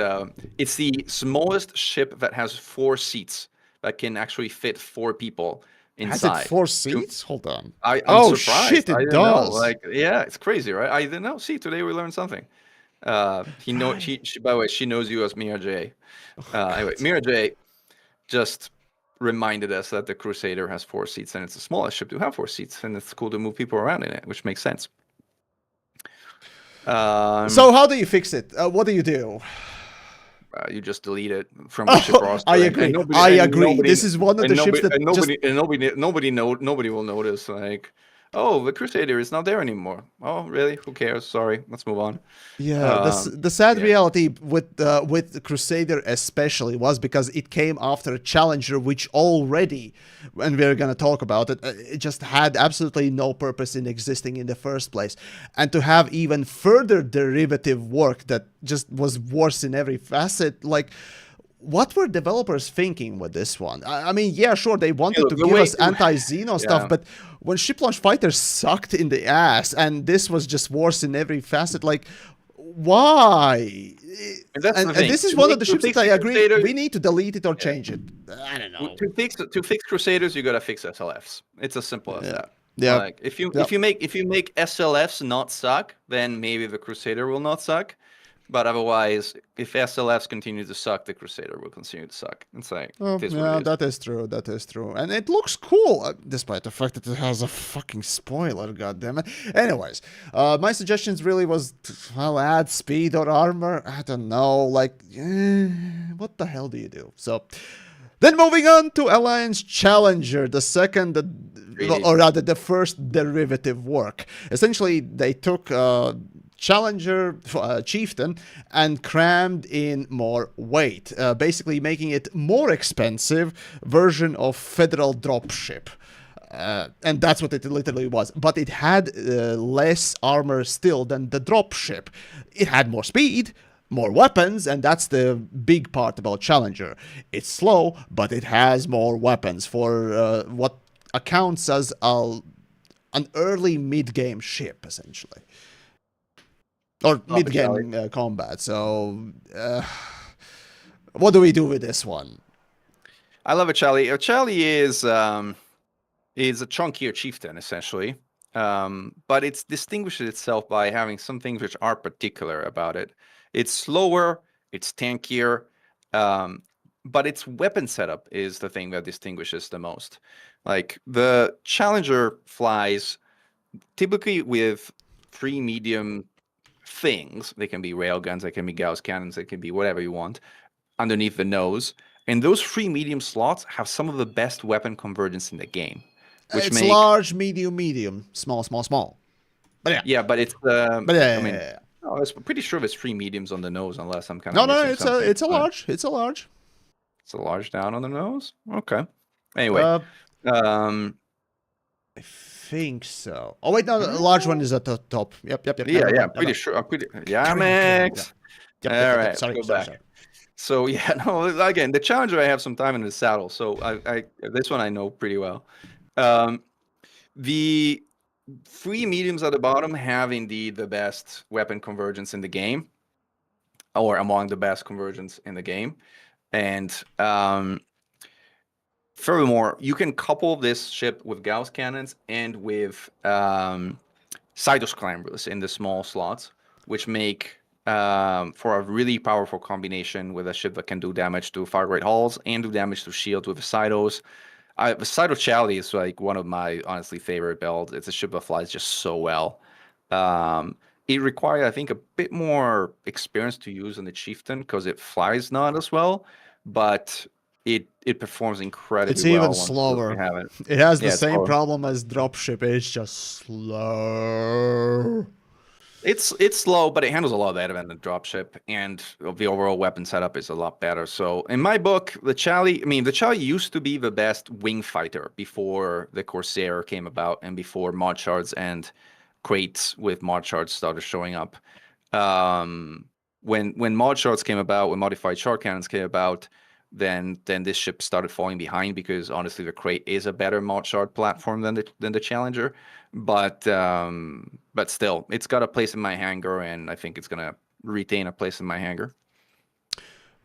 it's the smallest ship that has 4 seats that can actually fit 4 people has inside. it 4 seats? Hold on. I'm Oh surprised. shit, I it didn't know. does. Like, yeah, it's crazy, right? I didn't know. See, today we learned something. He know she by the way, she knows you as Mira J. Anyway, Mira J just reminded us that the Crusader has 4 seats, and it's the smallest ship to have 4 seats, and it's cool to move people around in it, which makes sense. So how do you fix it? What do you do? You just delete it from the ship roster. I agree. I agree. This is one of the ships that nobody will notice. Like, oh, the Crusader is not there anymore. Oh, really? Who cares? Sorry. Let's move on. Yeah, the sad reality with Crusader especially was because it came after a Challenger, which already, and we're gonna talk about it, it just had absolutely no purpose in existing in the first place, and to have even further derivative work that just was worse in every facet, like. What were developers thinking with this one? I mean, yeah, sure, they wanted to give us anti-Xeno stuff, but when ship launch fighters sucked in the ass, and this was just worse in every facet, like, why? And this is one of the ships that I agree we need to delete it or change it. I don't know. To fix Crusaders, you gotta fix SLFs. It's as simple as that. Yeah. Like, if you make SLFs not suck, then maybe the Crusader will not suck. But otherwise, if SLFs continue to suck, the Crusader will continue to suck. It's like, that is true. That is true. And it looks cool, despite the fact that it has a fucking spoiler, goddammit. Anyways, my suggestions really was, well, add speed or armor. I don't know. Like, what the hell do you do? So, then moving on to Alliance Challenger, the second, or rather the first derivative work. Essentially, they took... Challenger Chieftain and crammed in more weight, basically making it more expensive version of Federal Dropship. And that's what it literally was. But it had less armor still than the Dropship. It had more speed, more weapons, and that's the big part about Challenger. It's slow, but it has more weapons for what accounts as an early mid-game ship, essentially. Or mid-game combat. So, what do we do with this one? I love a Charlie. A Charlie is a chunkier chieftain, essentially. But it distinguishes itself by having some things which are particular about it. It's slower, it's tankier, but its weapon setup is the thing that distinguishes the most. Like, the Challenger flies typically with 3 medium things. They can be railguns, they can be Gauss cannons, they can be whatever you want underneath the nose. And those 3 medium slots have some of the best weapon convergence in the game. Which it's large, medium, small. But yeah. Yeah, but it's I mean, I was pretty sure there's 3 mediums on the nose, unless I'm kind of No, it's a large. It's a large. It's a large down on the nose. Okay. Anyway, I think so. Oh wait, no, the large one is at the top. Yep. Yeah, I'm pretty sure. Yeah, Max. All right, sorry, go back. So yeah, no. Again, the Challenger, I have some time in the saddle, so I this one I know pretty well. The 3 mediums at the bottom have indeed the best weapon convergence in the game, or among the best convergence in the game, and furthermore, you can couple this ship with Gauss cannons and with Cytoscramblers in the small slots, which make for a really powerful combination with a ship that can do damage to fire rate hulls and do damage to shields with Sidos. The Sido Chally is like one of my honestly favorite builds. It's a ship that flies just so well. It requires, I think, a bit more experience to use on the Chieftain because it flies not as well, but it performs incredibly It's well even once slower. you have it. It has the Yeah, it's same slower. problem as Dropship. It's just slow. It's slow, but it handles a lot better than the dropship, and the overall weapon setup is a lot better. So in my book, the Chally used to be the best wing fighter before the Corsair came about and before mod shards and crates with mod shards started showing up. When mod shards came about, when modified shard cannons came about, then this ship started falling behind because honestly the crate is a better mod shard platform than the Challenger. But still, it's got a place in my hangar, and I think it's gonna retain a place in my hangar.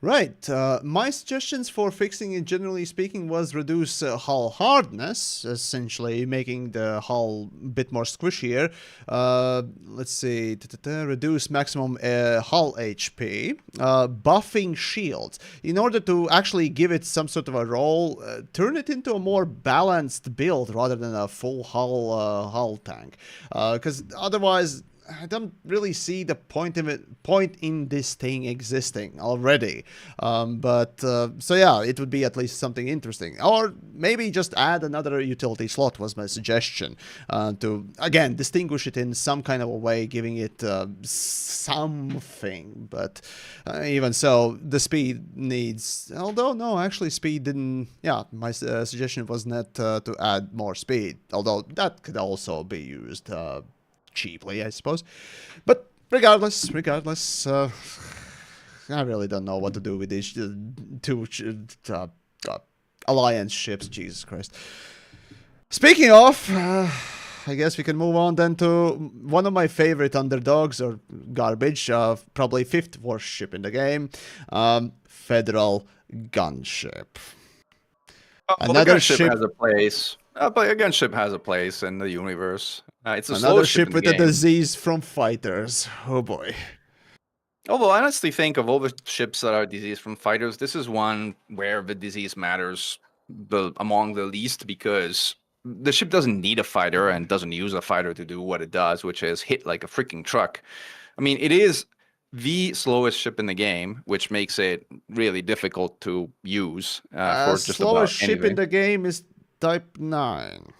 Right. My suggestions for fixing it, generally speaking, was reduce hull hardness, essentially making the hull a bit more squishier. Let's see, reduce maximum hull HP, buffing shields. In order to actually give it some sort of a role, turn it into a more balanced build rather than a full hull tank. Because otherwise, I don't really see the point in this thing existing already. So yeah, it would be at least something interesting. Or maybe just add another utility slot was my suggestion. To, again, distinguish it in some kind of a way, giving it something. But even so, the speed needs... Although, no, actually speed didn't... Yeah, my suggestion was not to add more speed. Although that could also be used... cheaply, I suppose. But regardless, I really don't know what to do with these two Alliance ships. Jesus Christ. Speaking of, I guess we can move on then to one of my favorite underdogs or garbage, probably 5th worst ship in the game, Federal Gunship. Another gunship has a place. But a gunship has a place in the universe. It's a another ship ship with a disease from fighters. Oh boy. Although I honestly think of all the ships that are diseased from fighters, this is one where the disease matters among the least because the ship doesn't need a fighter and doesn't use a fighter to do what it does, which is hit like a freaking truck. I mean, it is the slowest ship in the game, which makes it really difficult to use for just slowest about ship anything. in the game is Type 9.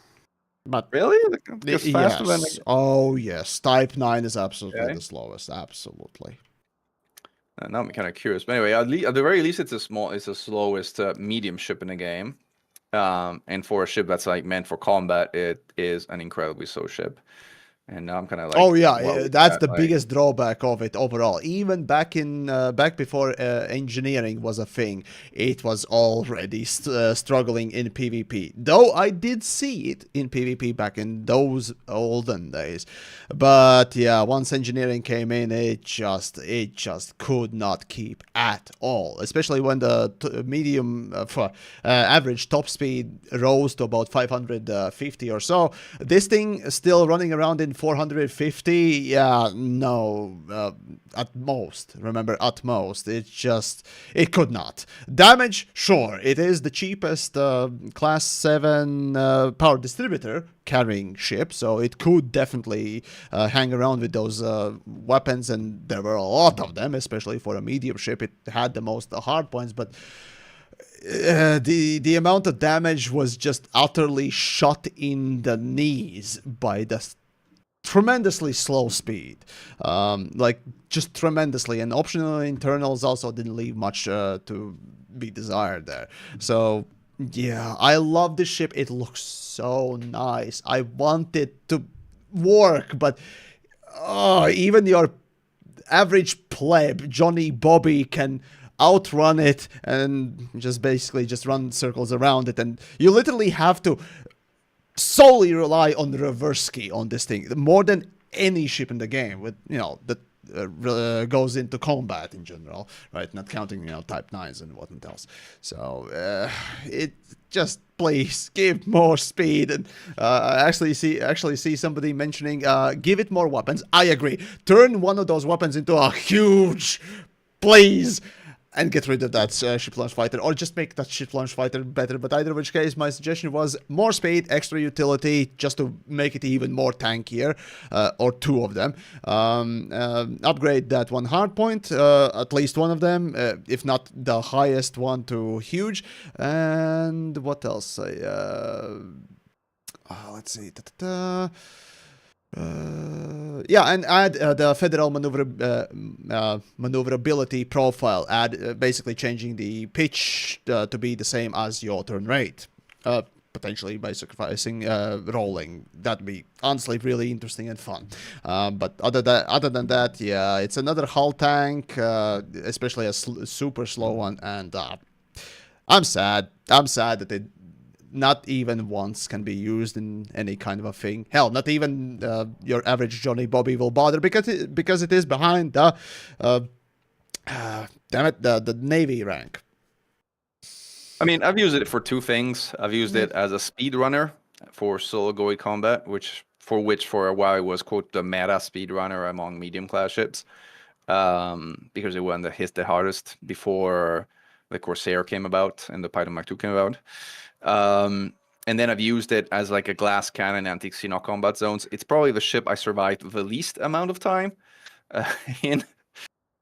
But really? It's faster than Oh yes, Type 9 is absolutely Okay. the slowest. Absolutely. Now I'm kind of curious. But anyway, at the very least, it's the slowest medium ship in the game. And for a ship that's like meant for combat, it is an incredibly slow ship. And now I'm kind of like, oh yeah, well, that's the like, biggest drawback of it overall. Even back before engineering was a thing, it was already struggling in PvP. Though I did see it in PvP back in those olden days. But yeah, once engineering came in, it just could not keep at all. Especially when the medium average top speed rose to about 550 or so. This thing still running around in 450, yeah, no, at most, remember, at most, it could not. Damage, sure, it is the cheapest class 7 power distributor carrying ship, so it could definitely hang around with those weapons, and there were a lot of them, especially for a medium ship. It had the most hard points, but the amount of damage was just utterly shot in the knees by the tremendously slow speed, like just tremendously, and optional internals also didn't leave much to be desired there. So yeah, I love this ship. It looks so nice. I want it to work, but even your average pleb Johnny Bobby can outrun it and just basically just run circles around it, and you literally have to solely rely on the reverse ski on this thing more than any ship in the game, with the goes into combat in general, right? Not counting, Type 9s and whatnot else. So it just please give more speed. And I actually see somebody mentioning give it more weapons. I agree. Turn one of those weapons into a huge, please. And get rid of that ship launch fighter, or just make that ship launch fighter better. But either which case, my suggestion was more speed, extra utility, just to make it even more tankier, or two of them. Upgrade that one hard point, at least one of them, if not the highest one, to huge. And what else? Let's see. Yeah, and add the federal maneuverability profile. Add basically changing the pitch to be the same as your turn rate. Potentially by sacrificing rolling. That'd be honestly really interesting and fun. But other than that, yeah, it's another hull tank, especially a super slow one. And I'm sad. I'm sad that it not even once can be used in any kind of a thing. Hell, not even your average Johnny Bobby will bother because it is behind the damn it, the Navy rank. I mean, I've used it for two things. I've used it as a speedrunner for solo GOE combat, which for a while it was, quote, the meta speedrunner among medium class ships, because it one that hits the hardest before the Corsair came about and the Python Mark II came about. And then I've used it as like a glass cannon anti-Xenon combat zones. It's probably the ship I survived the least amount of time in,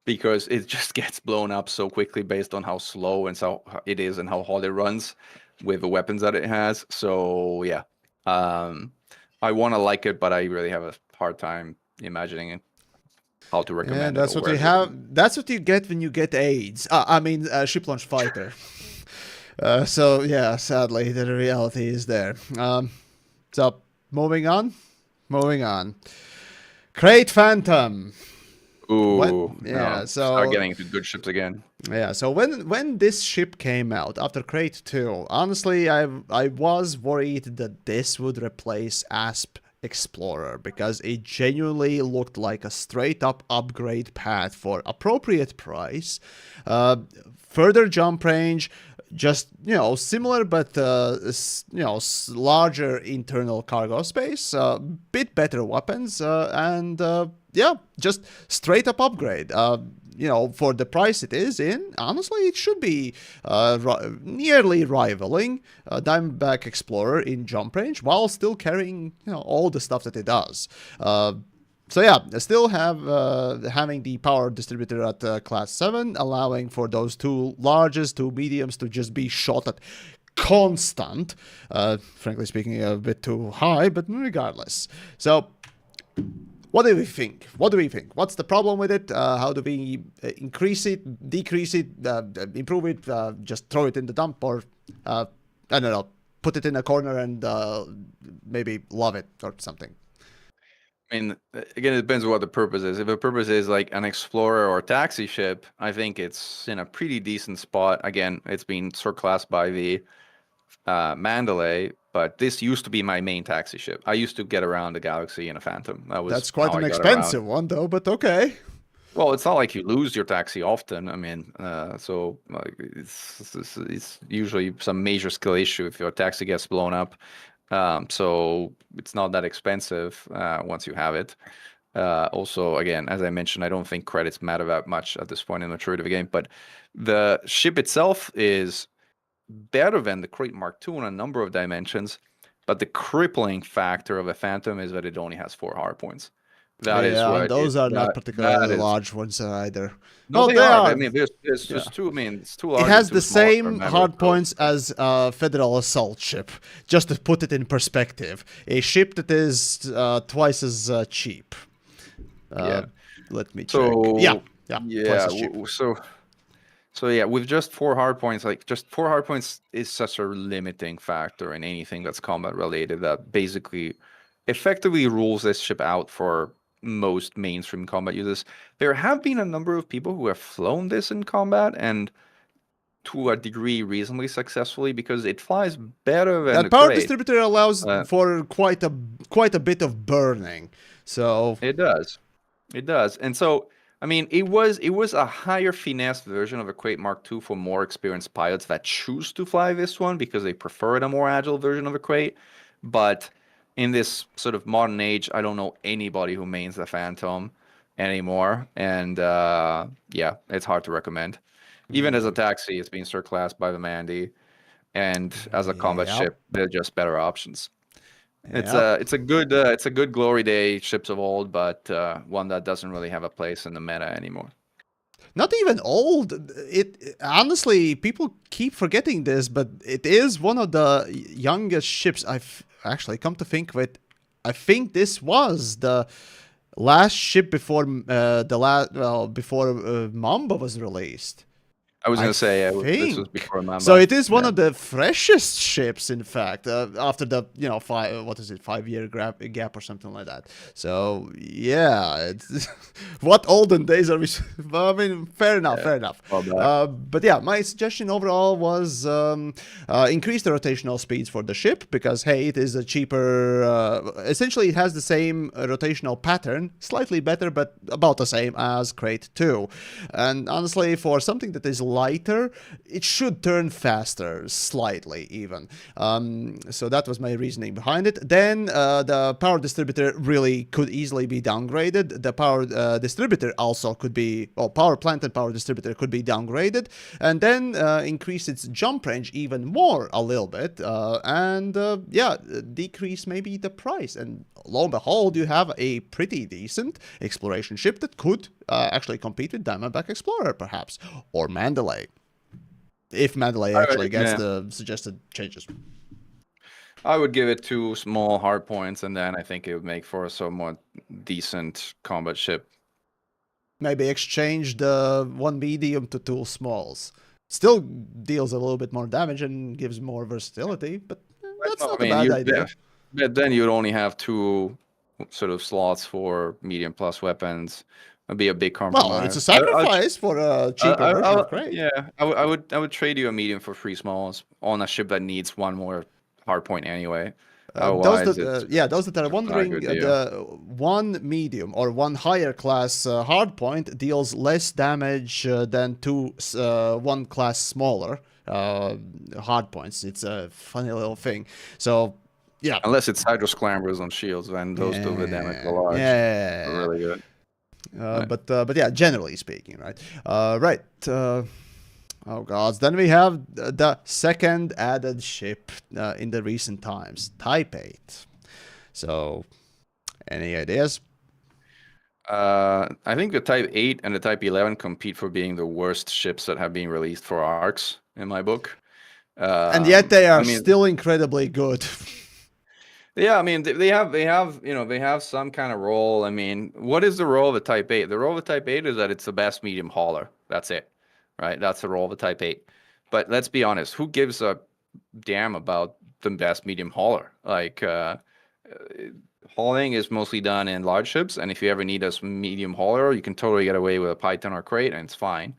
because it just gets blown up so quickly based on how slow and so it is and how hard it runs with the weapons that it has. So yeah, I want to like it, but I really have a hard time imagining it. How to recommend and that's it. What you have. That's what you get when you get AIDS. I mean, ship launch fighter. So yeah, sadly, the reality is there. So moving on. Crate Phantom. Ooh, yeah. No, So start getting into good ships again. Yeah. So when this ship came out after Crate 2, honestly, I was worried that this would replace ASP Explorer, because it genuinely looked like a straight up upgrade path for appropriate price, further jump range, just similar but larger internal cargo space, bit better weapons, and yeah, just straight up upgrade. For the price it is in, honestly, it should be nearly rivaling Diamondback Explorer in jump range, while still carrying all the stuff that it does. So yeah, I still have having the power distributor at class 7, allowing for those two largest, two mediums to just be shot at constant. Frankly speaking, a bit too high, but regardless. So what do we think? What's the problem with it? How do we increase it, decrease it, improve it, just throw it in the dump, or I don't know, put it in a corner and maybe love it or something? I mean, again, it depends on what the purpose is. If the purpose is like an explorer or taxi ship, I think it's in a pretty decent spot. Again, it's been surclassed by the Mandalay, but this used to be my main taxi ship. I used to get around the galaxy in a Phantom. That's quite an expensive one, though, but okay. Well, it's not like you lose your taxi often. I mean, so like, it's usually some major skill issue if your taxi gets blown up. So it's not that expensive once you have it. Also, again, as I mentioned, I don't think credits matter that much at this point in the maturity of the game, but the ship itself is better than the Crate Mark II in a number of dimensions, but the crippling factor of a Phantom is that it only has 4 hard points. That is what those are not particularly large ones either. No, they are. I mean, there's just two. I mean, it's too large. It has the same hard points as a Federal Assault ship. Just to put it in perspective, a ship that is twice as cheap. Yeah. Let me check. So, yeah. Twice as cheap. So yeah, with just 4 hard points, like just 4 hard points is such a limiting factor in anything that's combat related that basically effectively rules this ship out for most mainstream combat users. There have been a number of people who have flown this in combat, and to a degree reasonably successfully, because it flies better than that power distributor allows for quite a bit of burning. So it does. It does. And so, I mean, it was a higher finesse version of a Crate Mark II for more experienced pilots that choose to fly this one because they prefer a more agile version of a Crate. But in this sort of modern age, I don't know anybody who mains the Phantom anymore. And yeah, it's hard to recommend. Even as a taxi, it's being surclassed by the Mandy, and as a combat Yep. ship, they're just better options. Yep. It's a good glory day ships of old, but one that doesn't really have a place in the meta anymore. Not even old. It honestly, people keep forgetting this, but it is one of the youngest ships. I've actually come to think of it. I think this was the last ship before before Mamba was released. I was I gonna say this was think before so. Mamba. It is one Yeah. of the freshest ships, in fact, after the 5-year gap or something like that. So yeah, it's what olden days are we? I mean, fair enough, Yeah. fair enough. Well back. But yeah, my suggestion overall was increase the rotational speeds for the ship because hey, it is a cheaper. Essentially, it has the same rotational pattern, slightly better, but about the same as Crate 2. And honestly, for something that is lighter, it should turn faster, slightly even. So that was my reasoning behind it. Then the power distributor really could easily be downgraded. The power distributor also could be, well, power plant and power distributor could be downgraded, and then increase its jump range even more a little bit, and yeah, decrease maybe the price. And lo and behold, you have a pretty decent exploration ship that could actually compete with Diamondback Explorer, perhaps, or Mandalay, if Mandalay actually gets Yeah. the suggested changes. I would give it 2 small hard points, and then I think it would make for a somewhat decent combat ship. Maybe exchange the 1 medium to 2 smalls. Still deals a little bit more damage and gives more versatility, but that's No, not I a mean, bad idea. but then you'd only have 2 sort of slots for medium plus weapons. That'd be a big compromise. Well, it's a sacrifice for a cheaper version of Crate. Yeah, I would trade you a medium for 3 smalls on a ship that needs 1 more hard point anyway. Those Otherwise, that are wondering, good deal. the 1 medium or 1 higher class hard point deals less damage than 2 1 class smaller hard points. It's a funny little thing. So yeah, unless it's hydro sclamblers on shields, then those do the damage a lot. yeah, Really good. but yeah, generally speaking, right? Right. Oh gods. Then we have the second added ship in the recent times, Type 8. So, any ideas? I think the Type 8 and the Type 11 compete for being the worst ships that have been released for ARCs in my book. And yet they are I mean, still incredibly good. yeah, I mean, they have some kind of role. I mean, what is the role of a Type 8? The role of a Type 8 is that it's the best medium hauler. That's it, right? That's the role of a Type 8. But let's be honest, who gives a damn about the best medium hauler? Like, hauling is mostly done in large ships, and if you ever need a medium hauler, you can totally get away with a Python or Crate, and it's fine.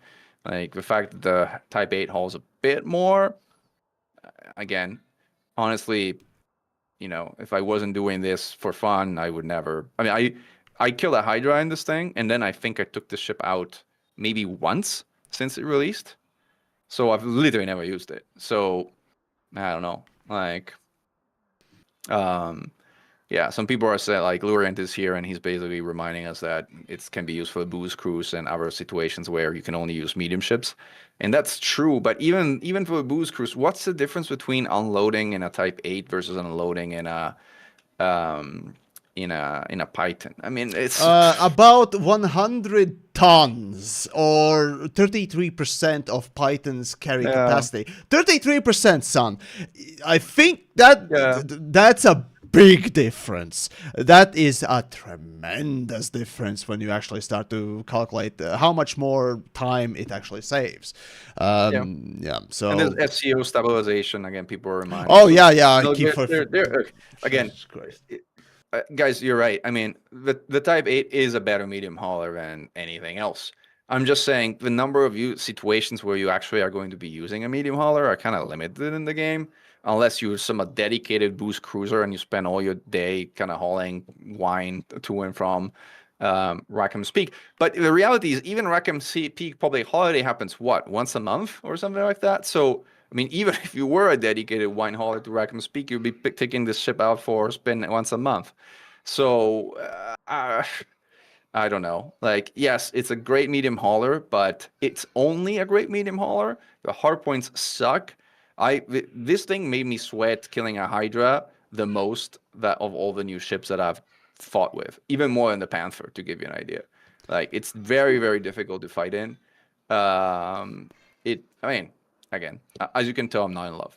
Like, the fact that the Type 8 hauls a bit more, again, honestly, if I wasn't doing this for fun, I would never. I mean, I killed a Hydra in this thing, and then I think I took the ship out maybe once since it released. So I've literally never used it. So I don't know. Like, yeah, some people are saying like Lurient is here, and he's basically reminding us that it can be used for booze cruise and other situations where you can only use medium ships, and that's true. But even for a booze cruise, what's the difference between unloading in a Type 8 versus unloading in a Python? I mean, it's About 100 tons or 33% of Python's carry capacity. 33%, son. I think that's a big difference. That is a tremendous difference when you actually start to calculate how much more time it actually saves. Yeah. So. And there's FCO stabilization again. People are reminded. Oh yeah. I No, keep again. Guys, you're right. I mean, the Type 8 is a better medium hauler than anything else. I'm just saying the number of situations where you actually are going to be using a medium hauler are kind of limited in the game, unless you're some dedicated boost cruiser and you spend all your day kind of hauling wine to and from. Rackham's Peak. But the reality is, even Rackham's Peak public holiday happens, what, once a month or something like that? So, I mean, even if you were a dedicated wine hauler to Rackham's Peak, you'd be taking this ship out for a spin once a month. So, I don't know. Like, yes, it's a great medium hauler, but it's only a great medium hauler. The hardpoints suck. This thing made me sweat killing a Hydra the most of all the new ships that I've fought with, even more than the Panther, to give you an idea. Like, it's very, very difficult to fight in. I mean, again, as you can tell, I'm not in love.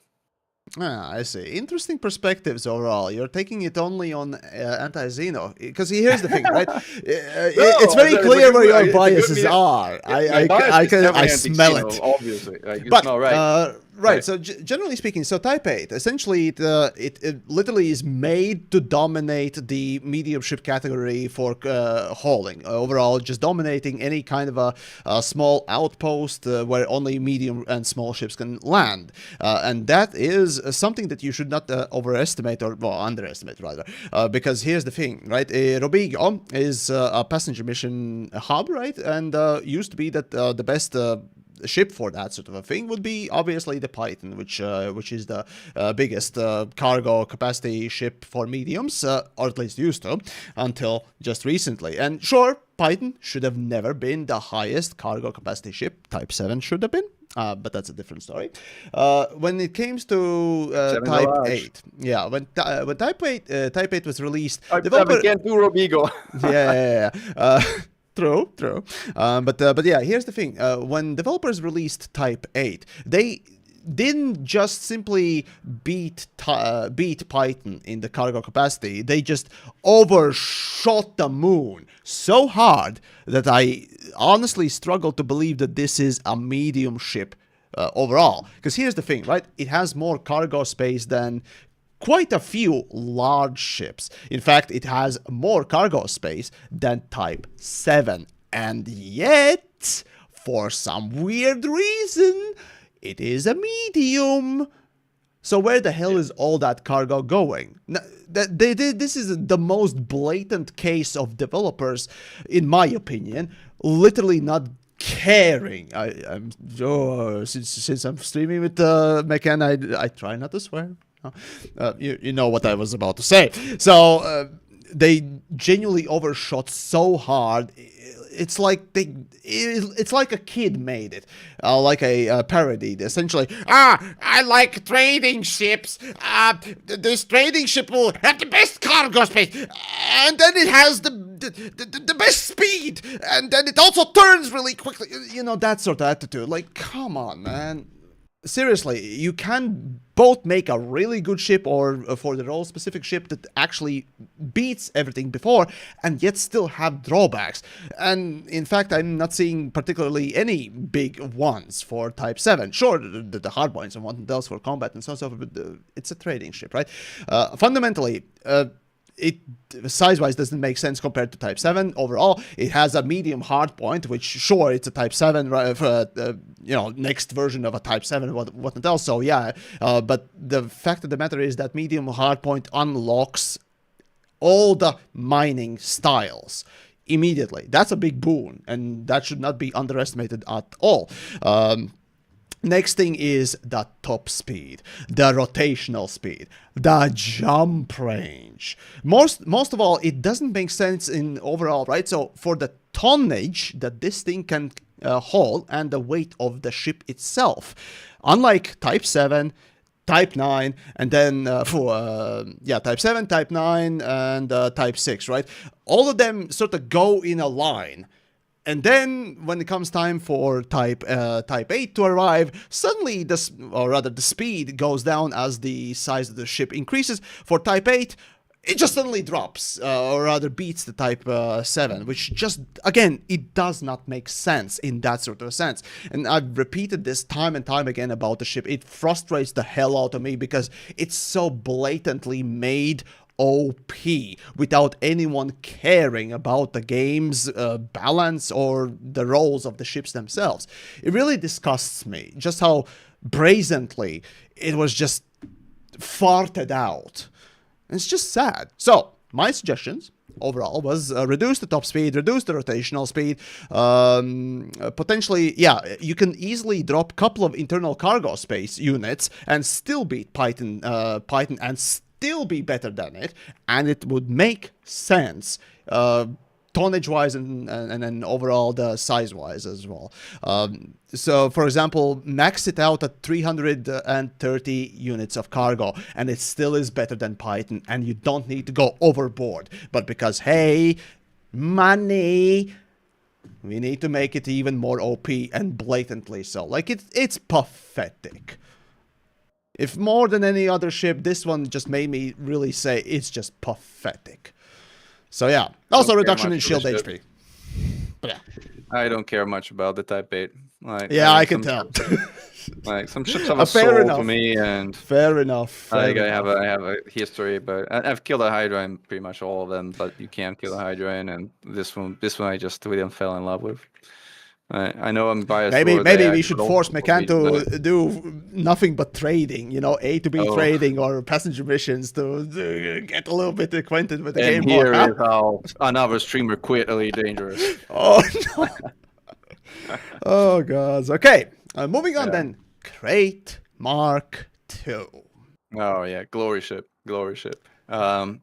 Ah, I see. Interesting perspectives overall. You're taking it only on anti-Xeno. Because here's the thing, right? It's very clear where your biases are. I smell it. Obviously. Like, but, not right. Right, so generally speaking, so Type 8, essentially it literally is made to dominate the medium ship category for hauling. Overall, just dominating any kind of a small outpost where only medium and small ships can land. And that is something that you should not overestimate, or well, underestimate rather, because here's the thing, right? Robigo is a passenger mission hub, right? And used to be that the best ship for that sort of a thing would be obviously the Python, which is the biggest cargo capacity ship for mediums, or at least used to, until just recently. And sure, Python should have never been the highest cargo capacity ship. Type 7 should have been. But that's a different story. When it comes to Type 8, yeah, when Type 8 was released, developer can't do Robigo. yeah. True. But yeah, here's the thing. When developers released Type 8, they didn't just simply beat Python in the cargo capacity. They just overshot the moon so hard that I honestly struggle to believe that this is a medium ship overall. Because here's the thing, right? It has more cargo space than quite a few large ships. In fact, it has more cargo space than Type 7. And yet, for some weird reason, it is a medium. So where the hell is all that cargo going? This is the most blatant case of developers, in my opinion, literally not caring. Since I'm streaming with Mechan, I try not to swear. You know what I was about to say. So they genuinely overshot so hard. It's like it's like a kid made it, like a parody. Essentially, I like trading ships. This trading ship will have the best cargo space, and then it has the best speed, and then it also turns really quickly. You know, that sort of attitude. Like, come on, man. Seriously, you can both make a really good ship, or for the role specific ship that actually beats everything before, and yet still have drawbacks. And in fact, I'm not seeing particularly any big ones for Type 7. Sure, the hard points and what else for combat and so on, so forth, but it's a trading ship, right? Fundamentally, it size-wise doesn't make sense compared to Type 7. Overall, it has a medium hard point, which sure, it's a Type 7, next version of a Type 7, whatnot else. So yeah, but the fact of the matter is that medium hard point unlocks all the mining styles immediately. That's a big boon, and that should not be underestimated at all. Next thing is the top speed, the rotational speed, the jump range. Most of all, it doesn't make sense in overall, right? So for the tonnage that this thing can haul and the weight of the ship itself, unlike Type 7, Type 9, and then Type 7, Type 9, and Type 6, right? All of them sort of go in a line. And then, when it comes time for Type 8 to arrive, suddenly, the speed goes down as the size of the ship increases. For Type 8, it just suddenly drops, or rather beats the Type 7, which just, again, it does not make sense in that sort of sense. And I've repeated this time and time again about the ship. It frustrates the hell out of me because it's so blatantly made OP without anyone caring about the game's balance or the roles of the ships themselves. It really disgusts me just how brazenly it was just farted out. And it's just sad. So, my suggestions overall was reduce the top speed, reduce the rotational speed. Potentially, yeah, you can easily drop a couple of internal cargo space units and still beat Python, and still be better than it, and it would make sense. Tonnage-wise and then overall the size-wise as well. So, for example, max it out at 330 units of cargo, and it still is better than Python, and you don't need to go overboard. But because, hey, money, we need to make it even more OP, and blatantly so. Like, it's pathetic. If more than any other ship, this one just made me really say it's just pathetic. So yeah, also reduction in shield HP. But yeah. I don't care much about the Type 8. Like, yeah, I can tell. Like some ships have a fair soul enough. to me, and fair enough. I have a history, but I've killed a Hydra in pretty much all of them. But you can't kill a Hydra in, and this one I just really fell in love with. I know I'm biased. Maybe we should force Mechan to do nothing but trading, you know, A to B trading or passenger missions to get a little bit acquainted with the game. And here is how another streamer quit Elite Dangerous. Oh no! Oh god. Okay, moving on then. Crate Mark II. Oh yeah, glory ship. Oh,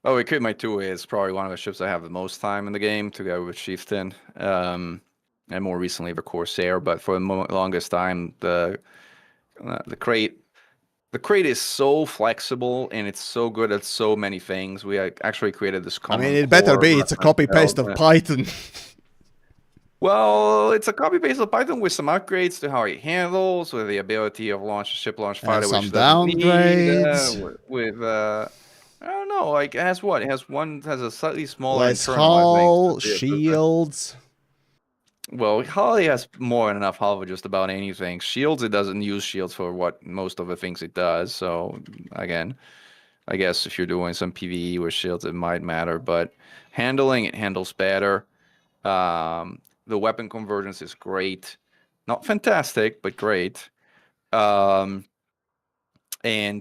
Crate Mark II is probably one of the ships I have the most time in the game, together with Chieftain. And more recently the Corsair, but for the longest time the crate is so flexible and it's so good at so many things. We actually created this common it better be. It's a copy paste of Python. Well, it's a copy paste of Python with some upgrades to how it handles, with the ability of ship launch fighter, some which downgrades. With I don't know, like it has what? It has a slightly smaller less internal, hull, I think, shields. Well, Holly has more than enough hull for just about anything. Shields, it doesn't use shields for what most of the things it does. So, again, I guess if you're doing some PvE with shields, it might matter. But handling, it handles better. The weapon convergence is great. Not fantastic, but great. And, I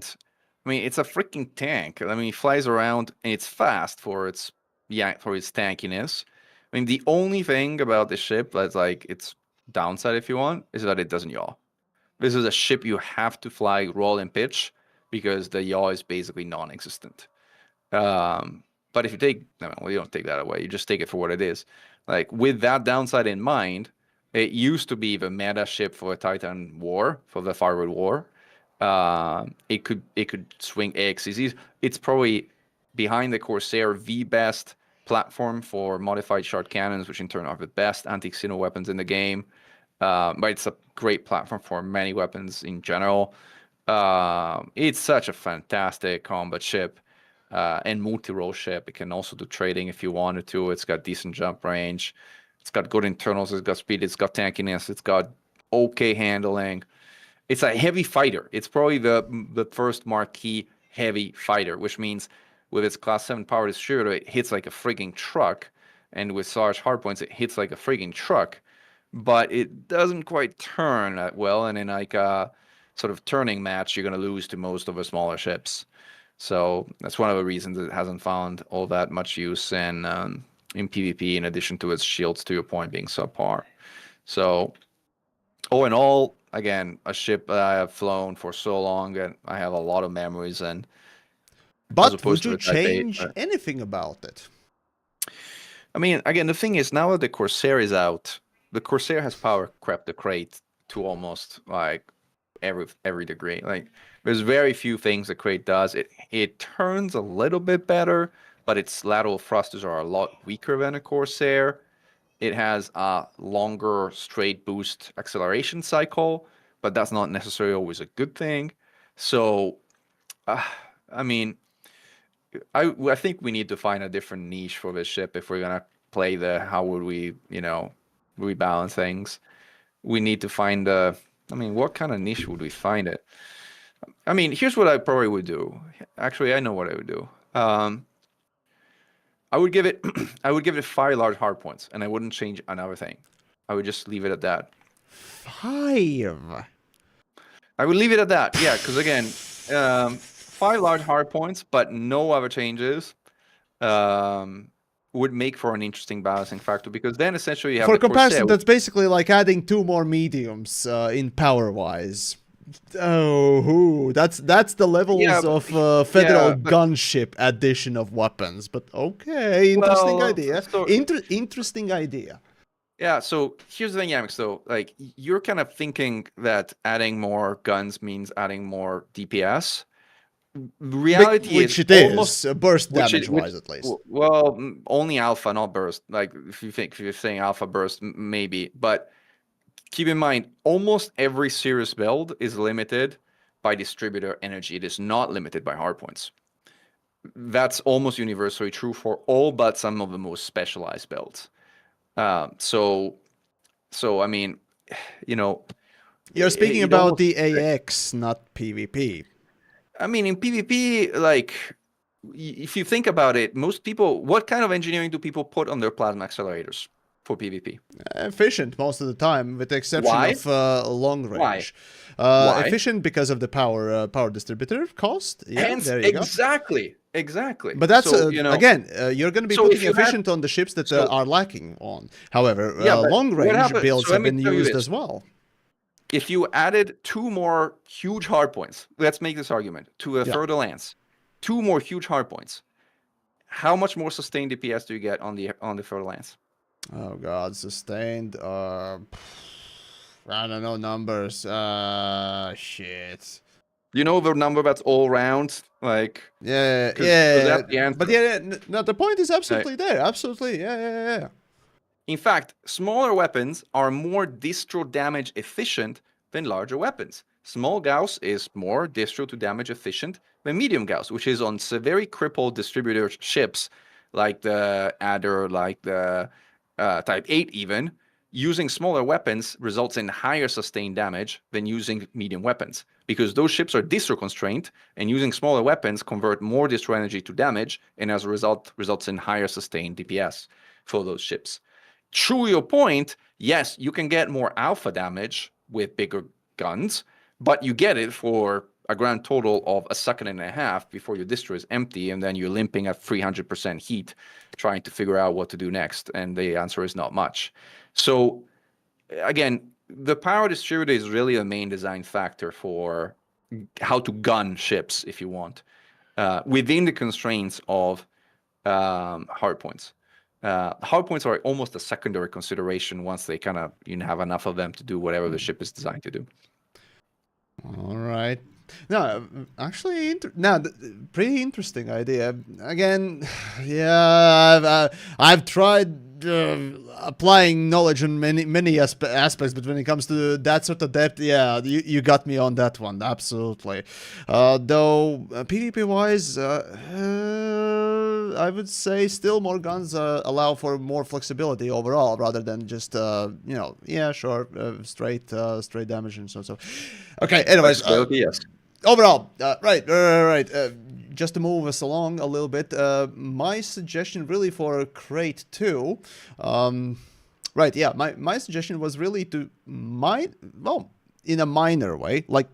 mean, it's a freaking tank. I mean, it flies around, and it's fast for its tankiness. I mean, the only thing about this ship that's like its downside, if you want, is that it doesn't yaw. This is a ship you have to fly, roll, and pitch because the yaw is basically non-existent. But if you take, you don't take that away. You just take it for what it is. Like with that downside in mind, it used to be the meta ship for a Titan War, for the Firewall War. It could swing AXCCs. It's probably behind the Corsair the best platform for modified short cannons, which in turn are the best anti-Xeno weapons in the game. But it's a great platform for many weapons in general. It's such a fantastic combat ship and multi-role ship. It can also do trading if you wanted to. It's got decent jump range. It's got good internals. It's got speed. It's got tankiness. It's got okay handling. It's a heavy fighter. It's probably the first marquee heavy fighter, which means with its class 7 power distributor, it hits like a frigging truck. And with large hardpoints, it hits like a frigging truck. But it doesn't quite turn that well. And in like a sort of turning match, you're going to lose to most of the smaller ships. So that's one of the reasons it hasn't found all that much use in PvP, in addition to its shields, to your point, being subpar. So, all in all, again, a ship that I have flown for so long and I have a lot of memories in. But would you change anything about it? I mean, again, the thing is, now that the Corsair is out, the Corsair has power crept the crate to almost like every degree. Like, there's very few things the crate does. It turns a little bit better, but its lateral thrusters are a lot weaker than a Corsair. It has a longer straight boost acceleration cycle, but that's not necessarily always a good thing. So, I mean, I think we need to find a different niche for this ship if we're gonna play how would we, rebalance things. We need to find what kind of niche would we find it? I mean, here's what I probably would do. Actually, I know what I would do. I would give it 5 large hardpoints, and I wouldn't change another thing. I would just leave it at that. 5. I would leave it at that. Yeah, because again, 5 large hardpoints, but no other changes. would make for an interesting balancing factor, because then essentially you have For the comparison, Corsair. that's basically like adding 2 more mediums in power-wise. Oh, that's the levels Yeah, of Federal yeah, but Gunship addition of weapons. But okay, interesting well, idea. so Interesting idea. yeah, so here's the dynamics though. Like you're kind of thinking that adding more guns means adding more DPS. Reality is Which it almost is, burst which damage it which wise at least. well, only alpha, not burst. Like if you're saying alpha burst, maybe, but keep in mind, almost every serious build is limited by distributor energy. It is not limited by hardpoints. That's almost universally true for all but some of the most specialized builds. So I mean, you know, You're speaking it about almost. the AX, not PvP. I mean, in PvP, like if you think about it, most people, what kind of engineering do people put on their plasma accelerators for PvP? Efficient most of the time, with the exception Why? of long Why? range. Why? Efficient because of the power distributor cost. Yeah, Hence, there you go. exactly. But that's So, you know, again, you're going to be so if putting you had, efficient on the ships that so are lacking on. However, yeah, but long what range happened? builds So let have me been tell you used this. as well. If you added 2 more huge hardpoints, let's make this argument, to a Yeah. Fer-de-Lance, 2 more huge hardpoints, how much more sustained DPS do you get on the Fer-de-Lance? Oh God, sustained. I don't know numbers. Shit. You know the number that's all round, like, Yeah, because yeah. that's the answer. But yeah, no, the point is absolutely there. Absolutely, yeah. In fact, smaller weapons are more distro damage efficient than larger weapons. Small Gauss is more distro to damage efficient than medium Gauss, which is on very crippled distributor ships like the Adder, like the Type 8 even. Using smaller weapons results in higher sustained damage than using medium weapons, because those ships are distro constrained, and using smaller weapons convert more distro energy to damage, and as a result results in higher sustained DPS for those ships. True your point, yes, you can get more alpha damage with bigger guns, but you get it for a grand total of a second and a half before your distro is empty, and then you're limping at 300% heat trying to figure out what to do next, and the answer is not much. So again, the power distributor is really the main design factor for how to gun ships, if you want, within the constraints of hardpoints. Hardpoints are almost a secondary consideration once they kind of have enough of them to do whatever the ship is designed to do. All right. No, actually, pretty interesting idea. Again, yeah, I've tried applying knowledge on many aspects, but when it comes to that sort of depth, yeah, you got me on that one, absolutely. Though PvP wise, I would say still more guns allow for more flexibility overall, rather than just yeah, sure, straight damage and so. Okay, anyways. Yes. Overall, right. Just to move us along a little bit, my suggestion really for Crate 2, right, yeah, my suggestion was really to, in a minor way, like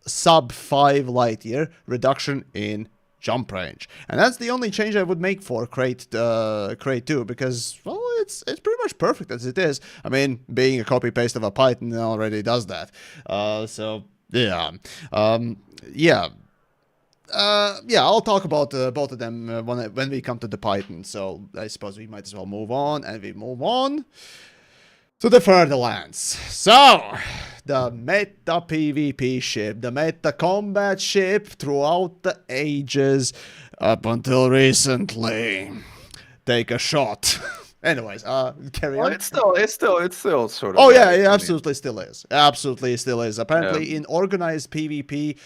sub 5 light year reduction in jump range. And that's the only change I would make for Crate 2, because, well, it's pretty much perfect as it is. I mean, being a copy-paste of a Python already does that. So... yeah, I'll talk about both of them when we come to the Python. So I suppose we might as well move on, and we move on to the Fer-de-Lance. So the meta PvP ship, the meta combat ship throughout the ages up until recently. Take a shot. Anyways, carry on. It's still sort of. Oh yeah, it absolutely still is. Absolutely still is. Apparently, in organized PvP,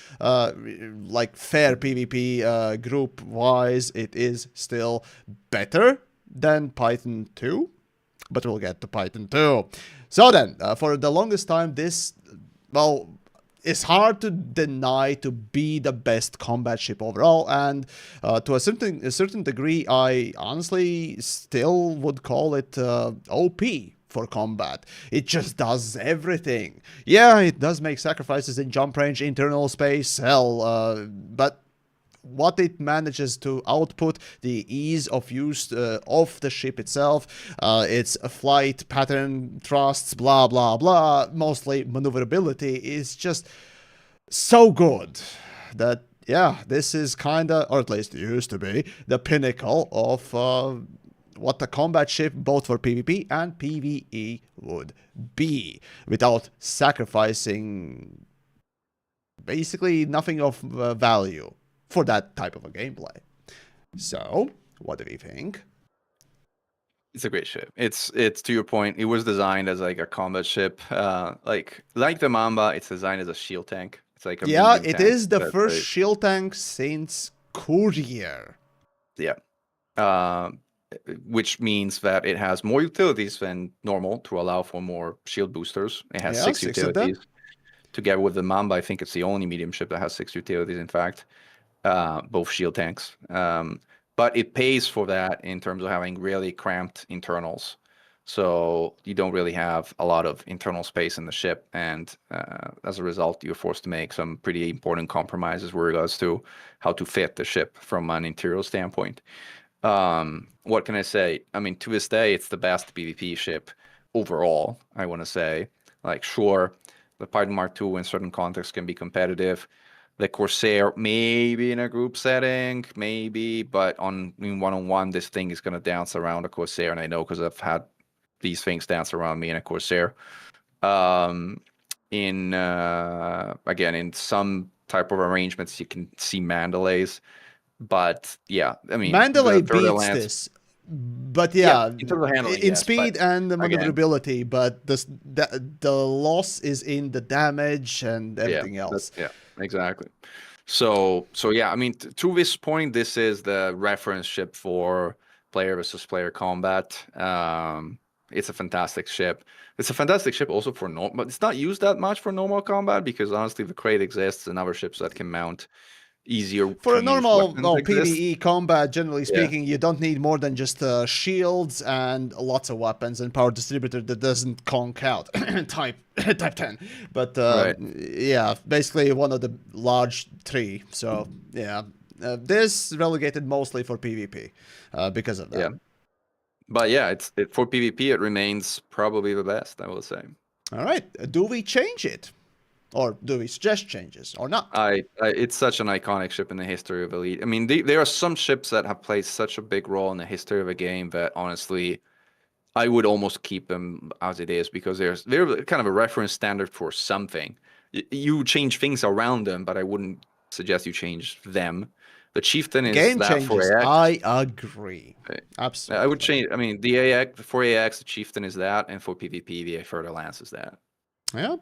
like fair PvP group wise, it is still better than Python 2. But we'll get to Python 2. So then, for the longest time, this, well, it's hard to deny to be the best combat ship overall, and to a certain degree, I honestly still would call it OP for combat. It just does everything. Yeah, it does make sacrifices in jump range, internal space, hell, but what it manages to output, the ease of use of the ship itself, its flight pattern, thrusts, blah, blah, blah, mostly maneuverability is just so good that, yeah, this is kind of, or at least it used to be, the pinnacle of what a combat ship, both for PvP and PvE, would be, without sacrificing basically nothing of value for that type of a gameplay. So, what do we think? It's a great ship. It's to your point. It was designed as like a combat ship, like the Mamba. It's designed as a shield tank. It's like a Yeah, medium it tank. is the first shield tank since Courier. Yeah, which means that it has more utilities than normal to allow for more shield boosters. It has 6 utilities. Together with the Mamba, I think it's the only medium ship that has 6 utilities. In fact, both shield tanks. But it pays for that in terms of having really cramped internals. So you don't really have a lot of internal space in the ship. And as a result, you're forced to make some pretty important compromises with regards to how to fit the ship from an interior standpoint. What can I say? I mean, to this day, it's the best PvP ship overall, I want to say. Like, sure, the Python Mark II in certain contexts can be competitive. The Corsair, maybe in a group setting, maybe, but in one-on-one, this thing is going to dance around a Corsair, and I know because I've had these things dance around me in a Corsair. Again, in some type of arrangements, you can see Mandalays, but yeah, I mean, Mandalay beats this. But yeah, in terms of handling, in speed and the maneuverability, but the loss is in the damage and everything else. Yeah, exactly. So yeah, I mean, to this point, this is the reference ship for player versus player combat. It's a fantastic ship. It's a fantastic ship also for normal, but it's not used that much for normal combat because honestly, the crate exists and other ships that can mount easier for a normal PvE combat. Generally speaking, you don't need more than just shields and lots of weapons and power distributor that doesn't conk out type 10. But yeah, basically one of the large 3. So yeah, this relegated mostly for PvP because of that. Yeah, but yeah, for PvP it remains probably the best, I will say. All right, do we change it? Or do we suggest changes or not? It's such an iconic ship in the history of Elite. I mean, there are some ships that have played such a big role in the history of a game that honestly, I would almost keep them as it is because they're kind of a reference standard for something. You change things around them, but I wouldn't suggest you change them. The Chieftain is game that changes. for AX. I agree. Absolutely. I would change. I mean, the AX for AX, the Chieftain is that, and for PvP, the Fer-de-Lance is that. Yeah.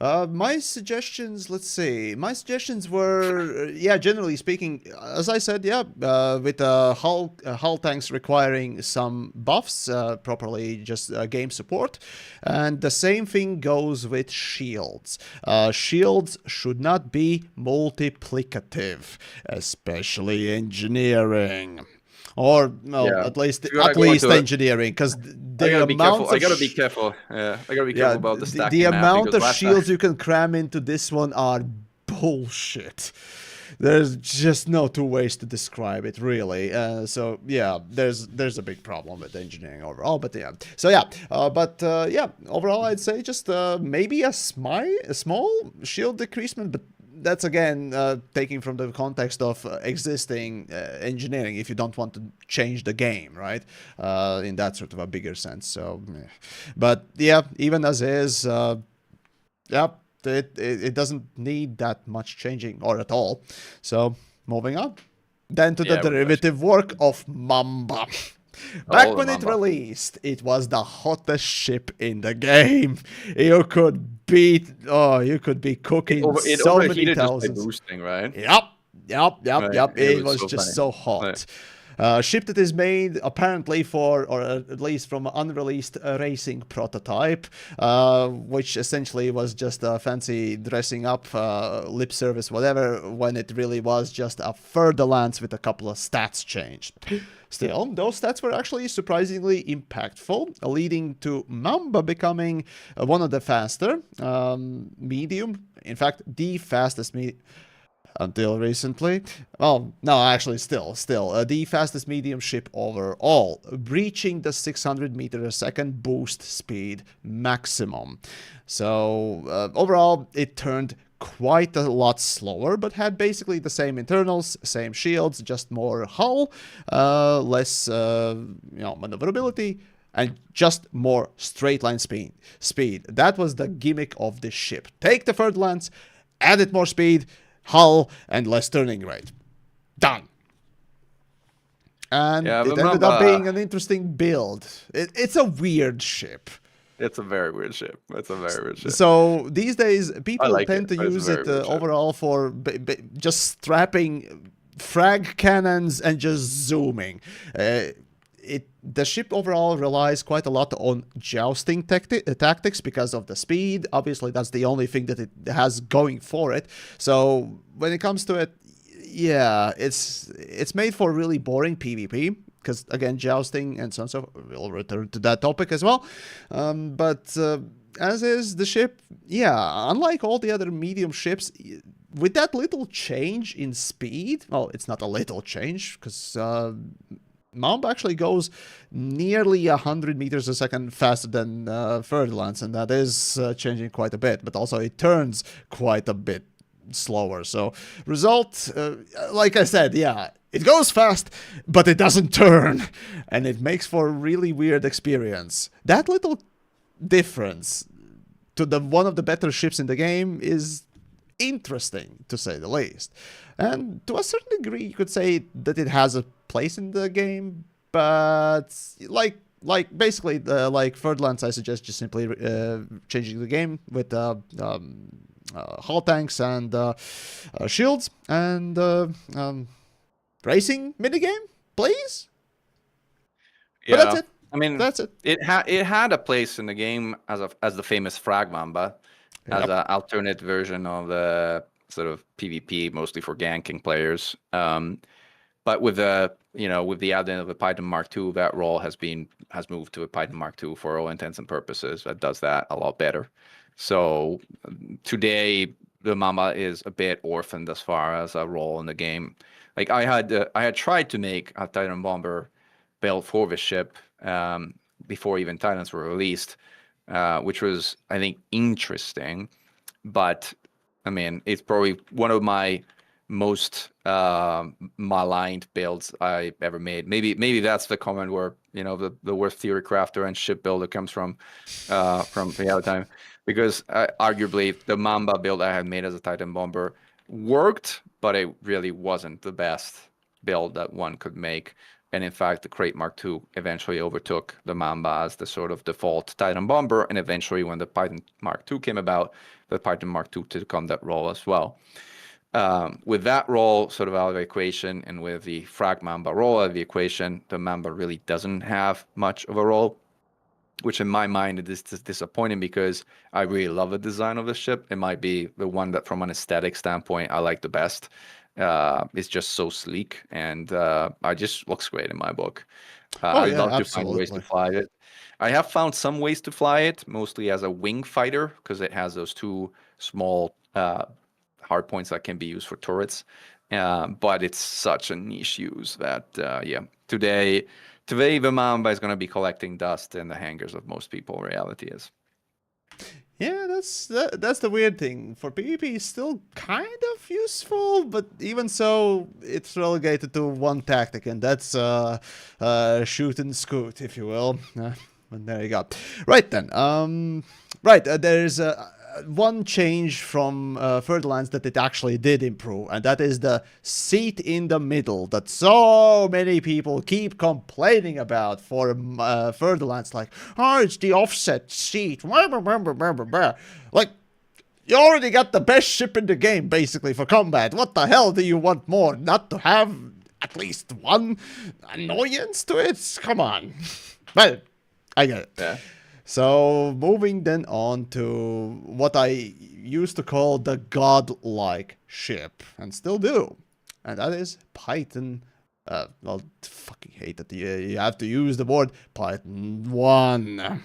My suggestions, let's see. My suggestions were, yeah, generally speaking, as I said, yeah, with hull tanks requiring some buffs, properly just game support. And the same thing goes with shields. Shields should not be multiplicative, especially engineering. Or no, at least engineering, because the amount I gotta be careful. Yeah, I gotta be careful about the stacking. The amount of shields you can cram into this one are bullshit. There's just no 2 ways to describe it, really. So yeah, there's a big problem with engineering overall. But yeah, so yeah, yeah, overall I'd say just maybe a small shield decreasement, but that's again taking from the context of existing engineering if you don't want to change the game, right? In that sort of a bigger sense. So, but yeah, even as is, yeah, it doesn't need that much changing or at all. So moving on. Then to the derivative work of Mamba. Back when it released, it was the hottest ship in the game. You could be cooking so many thousands. Just by boosting, right? Yep. It was just so hot. Right. Ship that is made apparently for, or at least from an unreleased racing prototype, which essentially was just a fancy dressing up, lip service, whatever, when it really was just a Fer-de-Lance with a couple of stats changed. Still, those stats were actually surprisingly impactful, leading to Mamba becoming one of the faster medium, in fact, the fastest Until recently. Oh, no, actually, still, the fastest medium ship overall, reaching the 600 meter a second boost speed maximum. So, overall, it turned quite a lot slower, but had basically the same internals, same shields, just more hull, less, maneuverability, and just more straight line speed. That was the gimmick of this ship. Take the Fer-de-Lance, add it more speed, hull, and less turning rate. Done. And Yeah, it the ended up Mamba, being an interesting build. It's a weird ship. it's a very weird ship. It's a very weird ship. So these days, people like tend it, to but it's a use very it weird ship. overall for just strapping frag cannons and just zooming. The ship overall relies quite a lot on jousting tactics because of the speed. Obviously, that's the only thing that it has going for it. So when it comes to it, yeah, it's made for really boring PvP. Because, again, jousting and so on, so we'll return to that topic as well. But as is the ship, yeah, unlike all the other medium ships, with that little change in speed, well, it's not a little change, because Mamba actually goes nearly 100 meters a second faster than Fer-de-Lance, and that is changing quite a bit, but also it turns quite a bit slower. So, result, like I said, yeah, it goes fast, but it doesn't turn, and it makes for a really weird experience. That little difference to one of the better ships in the game is interesting, to say the least. And to a certain degree, you could say that it has a place in the game, but basically, like Fer-de-Lance, I suggest just simply changing the game with hull tanks and shields and racing minigame, please. Yeah, But that's it. I mean, That's it. it had a place in the game as the famous frag Mamba, as Yep. an alternate version of the sort of PvP, mostly for ganking players. But with the advent of the Python Mark II, that role has moved to a Python Mark II for all intents and purposes. That does that a lot better. So today the Mamba is a bit orphaned as far as a role in the game. Like I had tried to make a Titan bomber build for this ship before even Titans were released, which was, I think, interesting. But I mean, it's probably one of my most maligned builds I ever made. Maybe that's the comment where the worst theory crafter and ship builder comes from the other time, because arguably the Mamba build I had made as a Titan bomber worked, but it really wasn't the best build that one could make. And in fact, the Crate Mark II eventually overtook the Mamba as the sort of default Titan bomber. And eventually, when the Python Mark II came about, the Python Mark II took on that role as well. With that role sort of out of the equation, and with the Frag Mamba role out of the equation, the Mamba really doesn't have much of a role, which in my mind is disappointing, because I really love the design of the ship. It might be the one that, from an aesthetic standpoint, I like the best. It's just so sleek, and it just looks great in my book. I'd love to find ways to fly it. I have found some ways to fly it, mostly as a wing fighter, because it has those two small hard points that can be used for turrets. But it's such a niche use that, today the Mamba is going to be collecting dust in the hangars of most people, reality is. Yeah, that's the weird thing. For PvP, it's still kind of useful, but even so, it's relegated to one tactic, and that's shoot and scoot, if you will. But there you go. Right then. There's one change from Fer-de-Lance that it actually did improve, and that is the seat in the middle that so many people keep complaining about for Fer-de-Lance. Like, oh, it's the offset seat. Like, you already got the best ship in the game, basically, for combat. What the hell do you want more? Not to have at least one annoyance to it? Come on. But I get it. Yeah. So, moving then on to what I used to call the godlike ship, and still do, and that is Python. Fucking hate that you have to use the word Python 1.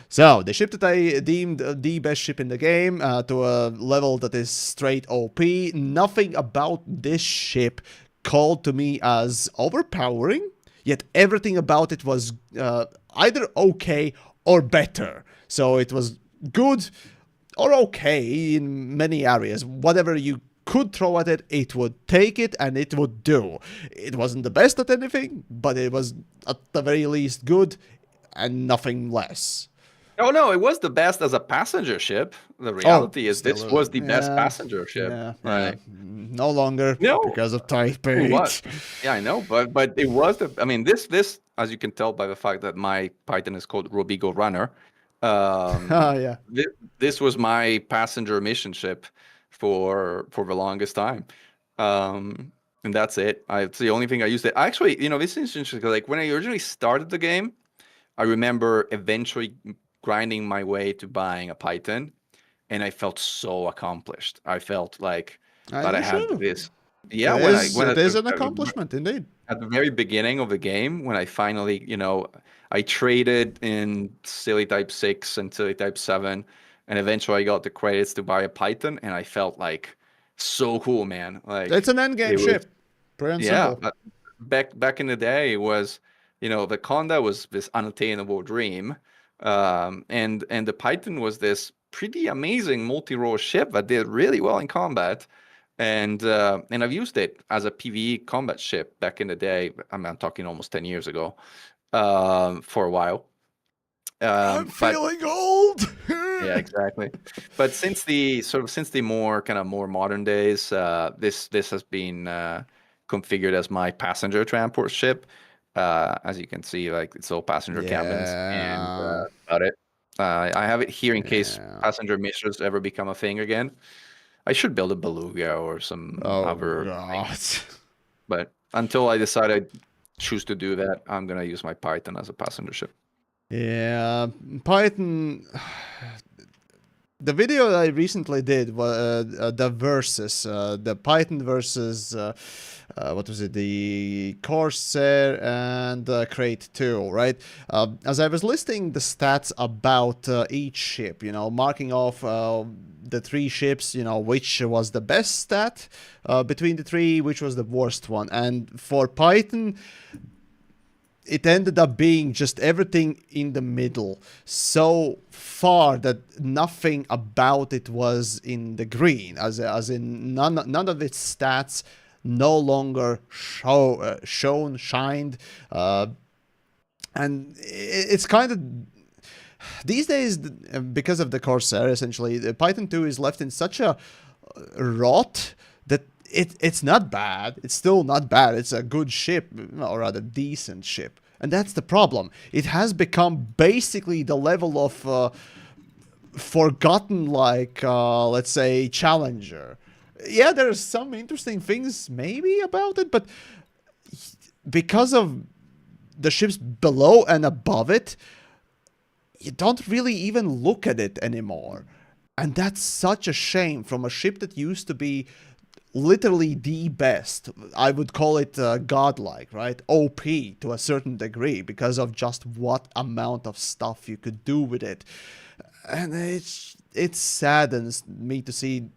So the ship that I deemed the best ship in the game to a level that is straight OP. Nothing about this ship called to me as overpowering, yet everything about it was either okay or better. So it was good or okay in many areas. Whatever you could throw at it, it would take it and it would do. It wasn't the best at anything, but it was at the very least good and nothing less. Oh no, it was the best as a passenger ship. The reality is this still, was the best passenger ship. Yeah, Right. no longer No, because of Type 8. it was. Yeah, I know, but it was the. I mean, this as you can tell by the fact that my Python is called Robigo Runner. Yeah. This was my passenger mission ship for the longest time. And that's it. It's the only thing I used it. Actually, you know, this is interesting because like when I originally started the game, I remember eventually grinding my way to buying a Python, and I felt so accomplished. I felt like that I had this. Yeah, it is an accomplishment indeed. At the very beginning of the game, when I finally, you know, I traded in Silly Type 6 and Silly Type 7, and eventually I got the credits to buy a Python, and I felt like so cool, man. Like it's an endgame ship. Pretty simple. Back in the day, it was, you know, the Conda was this unattainable dream, and the Python was this pretty amazing multi-role ship that did really well in combat. And I've used it as a PvE combat ship back in the day. I'm talking almost 10 years ago, for a while. I'm feeling old. Yeah, exactly. But since the more modern days, this has been configured as my passenger transport ship. As you can see, like it's all passenger cabins and about it. I have it here in case passenger missions ever become a thing again. I should build a beluga or some other thing. But until I decide I choose to do that, I'm gonna use my Python as a passenger ship. Yeah, Python. The video that I recently did was the versus the Python versus what was it, the Corsair and Crate 2, right? As I was listing the stats about each ship, you know, marking off the three ships, you know, which was the best stat between the three, which was the worst one. And for Python, it ended up being just everything in the middle, so far that nothing about it was in the green, as in none of its stats no longer shined, and it's kind of these days, because of the Corsair, essentially, the Python 2 is left in such a rot that it's not bad. It's still not bad. It's a good ship, or rather decent ship. And that's the problem. It has become basically the level of forgotten, like, let's say, Challenger. Yeah, there's some interesting things maybe about it, but because of the ships below and above it, you don't really even look at it anymore. And that's such a shame from a ship that used to be literally the best. I would call it godlike, right? OP to a certain degree because of just what amount of stuff you could do with it. And it saddens me to see,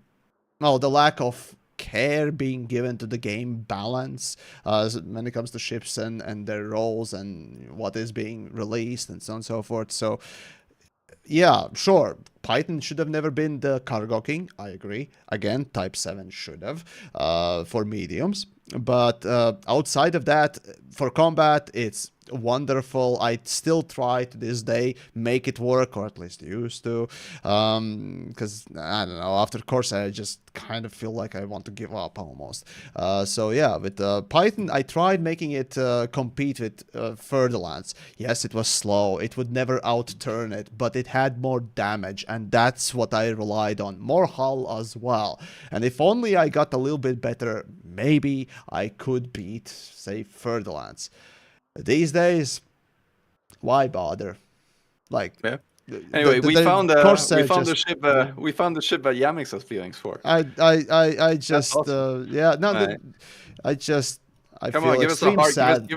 well, the lack of care being given to the game balance when it comes to ships and their roles and what is being released and so on and so forth. So yeah, sure, Python should have never been the cargo king. I agree. Again, Type 7 should have for mediums. But outside of that, for combat, it's wonderful. I still try to this day make it work, or at least used to, because I don't know, after Corsair I just kind of feel like I want to give up almost. So yeah, with Python I tried making it compete with Fer-de-Lance. Yes, it was slow, it would never outturn it, but it had more damage, and that's what I relied on. More hull as well, and if only I got a little bit better, maybe I could beat, say, Fer-de-Lance. These days, why bother? Like, yeah. Anyway, we found the ship. Yeah. We found the ship that Yamix has feelings for. I just awesome. yeah, no, right. I Come feel on, give us a extreme heart. sad.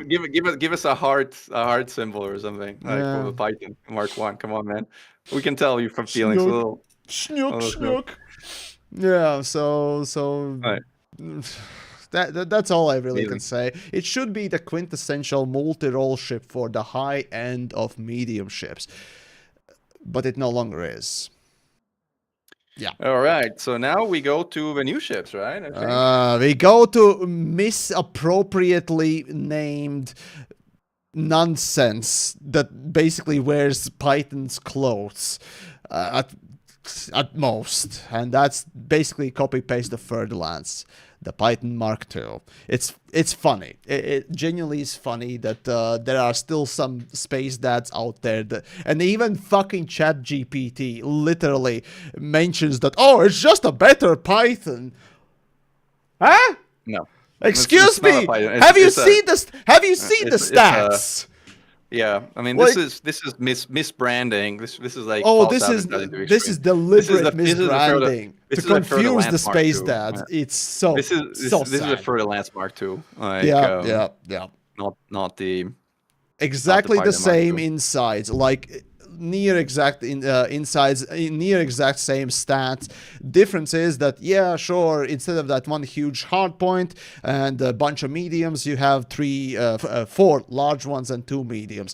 Give us a heart symbol or something like for Yeah. the Python Mark One. Come on, man. We can tell you from feelings a Snook, little. A snook, little snow. snook. Yeah, so Right. that's all I really can Amazing. say. It should be the quintessential multi-role ship for the high end of medium ships, but it no longer is. Yeah. All right. So now we go to the new ships, right? I think. We go to misappropriately named nonsense that basically wears Python's clothes at most, and that's basically copy paste the Fer-de-Lance, the Python Mark II. It's funny. It genuinely is funny that there are still some space dads out there that, and even fucking ChatGPT literally mentions that, oh, it's just a better Python. Huh? No. Excuse It's not a me. Python. Have you It's a- seen this? Have you seen the it's a- stats? Yeah, I mean Like- this is misbranding. This is like Oh, false this is advertising to the this is extreme. deliberate This is the Fer-de- misbranding this to is a confuse Fer-de-Lance the Mark space II. dads. Yeah. It's so This is sad. a Fer-de-Lance Mark II. Like, yeah. Not the Exactly the Python Mark same II. insides, like near exact insides, near exact same stats. Difference is that, yeah, sure, instead of that one huge hard point and a bunch of mediums, you have four large ones and 2 mediums.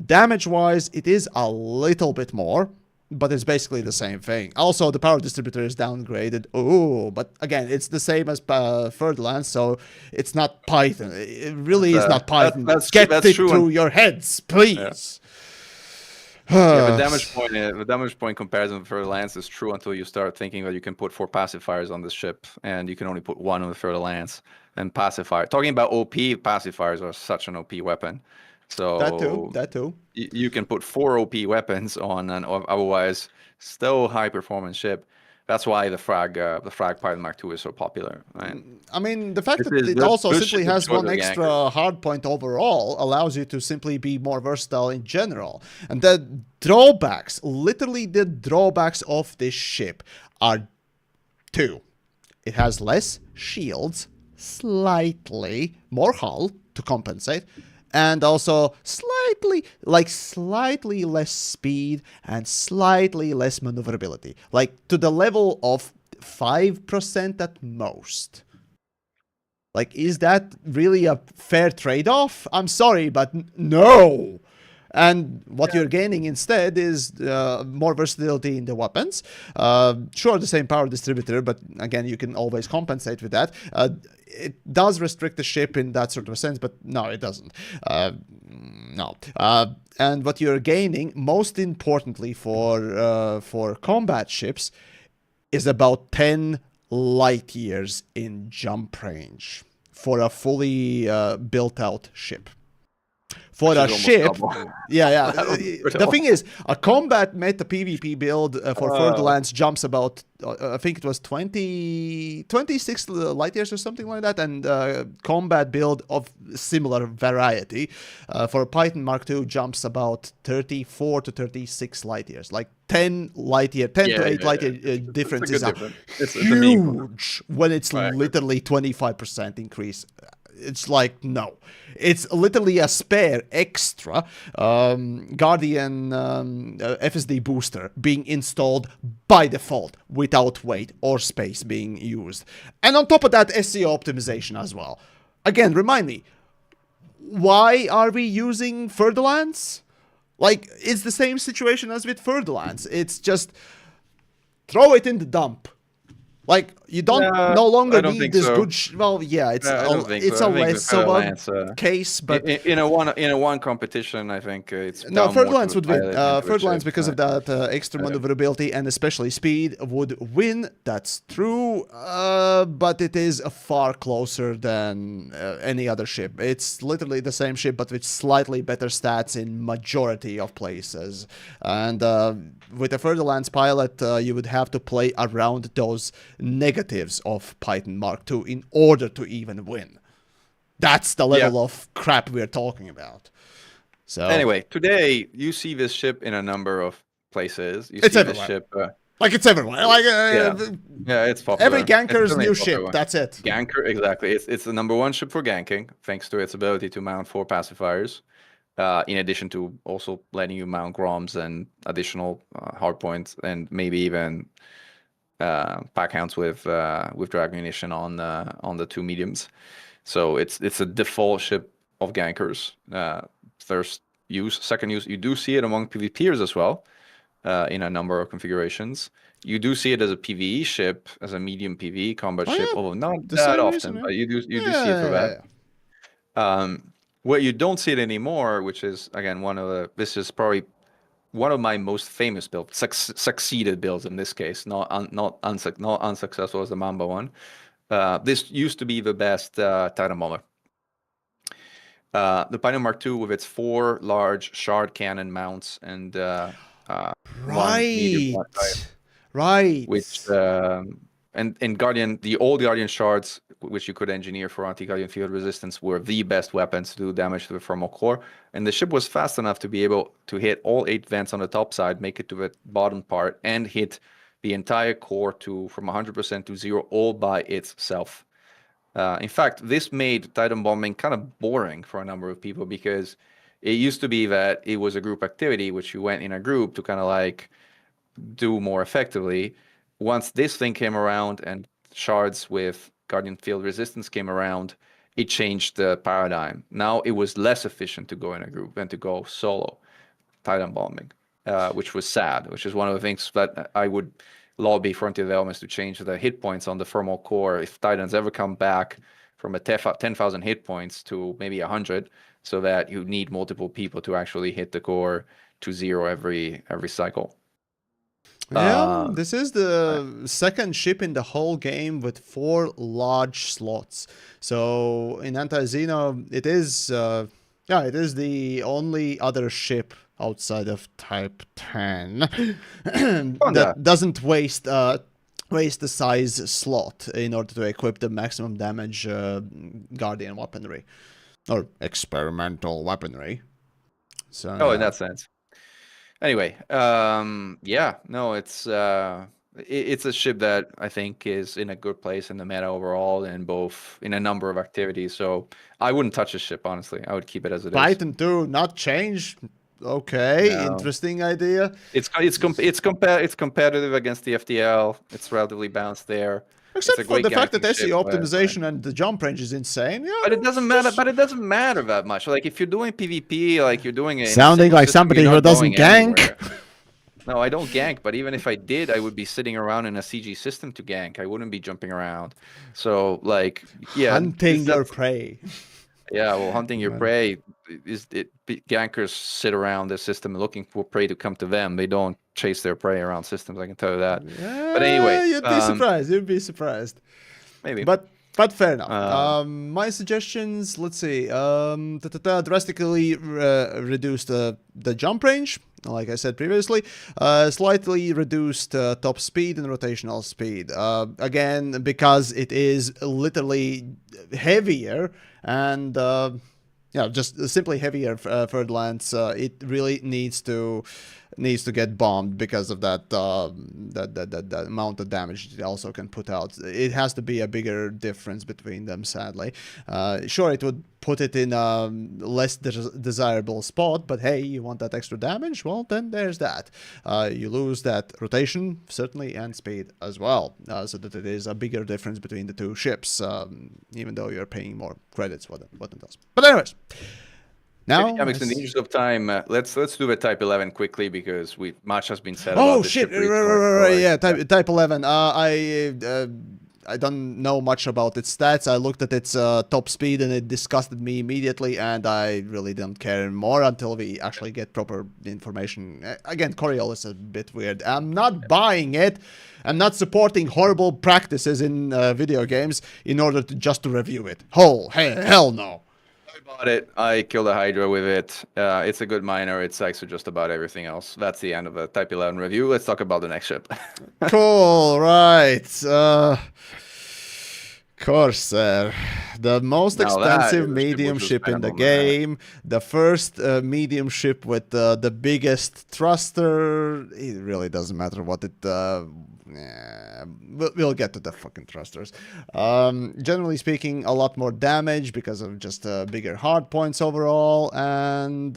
Damage wise, it is a little bit more, but it's basically the same thing. Also, the power distributor is downgraded. Oh, but again, it's the same as Fer-de-Lance, so it's not Python. It really is not Python. Get that's it true through your heads, please. Yeah, the damage point comparison for Lance is true until you start thinking that you can put 4 pacifiers on this ship, and you can only put 1 on the Fer-de-Lance. And pacifier. Talking about OP, pacifiers are such an OP weapon. So That too. You can put 4 OP weapons on an otherwise still high performance ship. That's why the frag Python Mark II is so popular. Right? I mean, the fact This that is it the also push simply to has go to one the extra hard point overall allows you to simply be more versatile in general. And the drawbacks, literally the drawbacks of this ship are 2. It has less shields, slightly more hull to compensate, and also slightly less speed and slightly less maneuverability, like to the level of 5% at most. Like, is that really a fair trade-off? I'm sorry, but no. And what you're gaining instead is more versatility in the weapons. Sure, the same power distributor, but again, you can always compensate with that. It does restrict the ship in that sort of sense, but no, it doesn't. No. And what you're gaining, most importantly for combat ships, is about 10 light years in jump range for a fully built-out ship. For a ship, yeah. The thing is, a combat meta PvP build for Fer-de-Lance jumps about, I think it was 26 light years or something like that, and combat build of similar variety for Python Mark II jumps about 34 to 36 light years, like 10 to 8 light year difference is huge when it's literally 25% increase. It's like, no. It's literally a spare extra Guardian FSD booster being installed by default without weight or space being used. And on top of that, SEO optimization as well. Again, remind me, why are we using Fer-de-Lance? Like, it's the same situation as with Fer-de-Lance. It's just throw it in the dump. Like, you no longer need this good. Well, yeah, it's a less of a case, but in a one competition, I think it's no. Fer-de-Lance would win. Fer-de-Lance, because of that extra maneuverability and especially speed, would win. That's true, but it is far closer than any other ship. It's literally the same ship, but with slightly better stats in majority of places. And with a Fer-de-Lance pilot, you would have to play around those negatives of Python Mark II in order to even win. That's the level of crap we're talking about. So anyway, today you see this ship in a number of places. You it's see everywhere. this ship Like it's everywhere. Like yeah, it's popular. every ganker's It's new a popular ship. one. That's it. Ganker, exactly. It's the #1 ship for ganking, thanks to its ability to mount 4 pacifiers. In addition to also letting you mount Groms and additional hardpoints, and maybe even pack hounds with drag munition on the 2 mediums. So it's a default ship of gankers. First use, second use. You do see it among PvPers as well, in a number of configurations. You do see it as a PvE ship, as a medium PvE combat ship, Yeah. although not The that same often, reason, yeah. but you do see it for that. Where you don't see it anymore, which is again this is probably one of my most famous builds, succeeded builds in this case, not unsuccessful as the Mamba one. This used to be the best Titan bomber. The Pioneer Mark II with its 4 large shard cannon mounts and one medium one type, Right. which and Guardian, the old Guardian shards, which you could engineer for anti-Guardian field resistance, were the best weapons to do damage to the thermal core. And the ship was fast enough to be able to hit all 8 vents on the top side, make it to the bottom part, and hit the entire core from 100% to 0 all by itself. In fact, this made Titan bombing kind of boring for a number of people, because it used to be that it was a group activity, which you went in a group to kind of like do more effectively. Once this thing came around and shards with Guardian field resistance came around, it changed the paradigm. Now it was less efficient to go in a group than to go solo Titan bombing, which was sad, which is one of the things that I would lobby Frontier Developments to change the hit points on the thermal core if Titans ever come back from a 10,000 hit points to maybe 100, so that you need multiple people to actually hit the core to 0 every cycle. Yeah, this is the second ship in the whole game with 4 large slots. So in Anti-Xeno, it is it is the only other ship outside of Type 10 that doesn't waste the size slot in order to equip the maximum damage Guardian weaponry or experimental weaponry. So in that sense. Anyway, yeah, no, it's a ship that I think is in a good place in the meta overall, and both in a number of activities. So I wouldn't touch the ship, honestly. I would keep it as it is. Titan 2, not change. Okay, No. interesting idea. It's competitive against the FTL. It's relatively balanced there. Except for the fact that ganking SEO ship, optimization and the jump range is insane. Yeah, but it doesn't matter. But it doesn't matter that much. Like if you're doing PvP, like you're doing it. Sounding like somebody who doesn't gank. No, I don't gank, but even if I did, I would be sitting around in a CG system to gank. I wouldn't be jumping around. So, like, yeah. Hunting your prey. Yeah, well, hunting your prey gankers sit around the system looking for prey to come to them. They don't chase their prey around systems, I can tell you that. Yeah, but anyway. You'd be surprised. You'd be surprised. Maybe. But fair enough. My suggestions, let's see. Drastically reduce the jump range, like I said previously. Slightly reduced top speed and rotational speed. Again, because it is literally heavier and just simply heavier Fer-de-Lance. It really needs to get bombed because of that that amount of damage it also can put out. It has to be a bigger difference between them, sadly. Sure, it would put it in a less desirable spot, but hey, you want that extra damage? Well, then there's that. You lose that rotation, certainly, and speed as well, so that it is a bigger difference between the two ships, even though you're paying more credits for what it does. But anyways, now, in the interest of time, let's do the Type 11 quickly, because much has been said about this ship. Right, yeah, Type 11. I don't know much about its stats. I looked at its top speed and it disgusted me immediately, and I really don't care more until we actually get proper information. Again, Coriolis is a bit weird. I'm not buying it. I'm not supporting horrible practices in video games in order to review it. Hell no. Bought it. I killed a Hydra with it. It's a good miner. It's actually just about everything else. That's the end of the Type 11 review. Let's talk about the next ship. Cool, right. Corsair, the most Now that expensive is a ship medium with a ship in span the on the back. game, the first medium ship with the biggest thruster. It really doesn't matter what it. Yeah, we'll get to the fucking thrusters. Generally speaking, a lot more damage because of just bigger hard points overall, and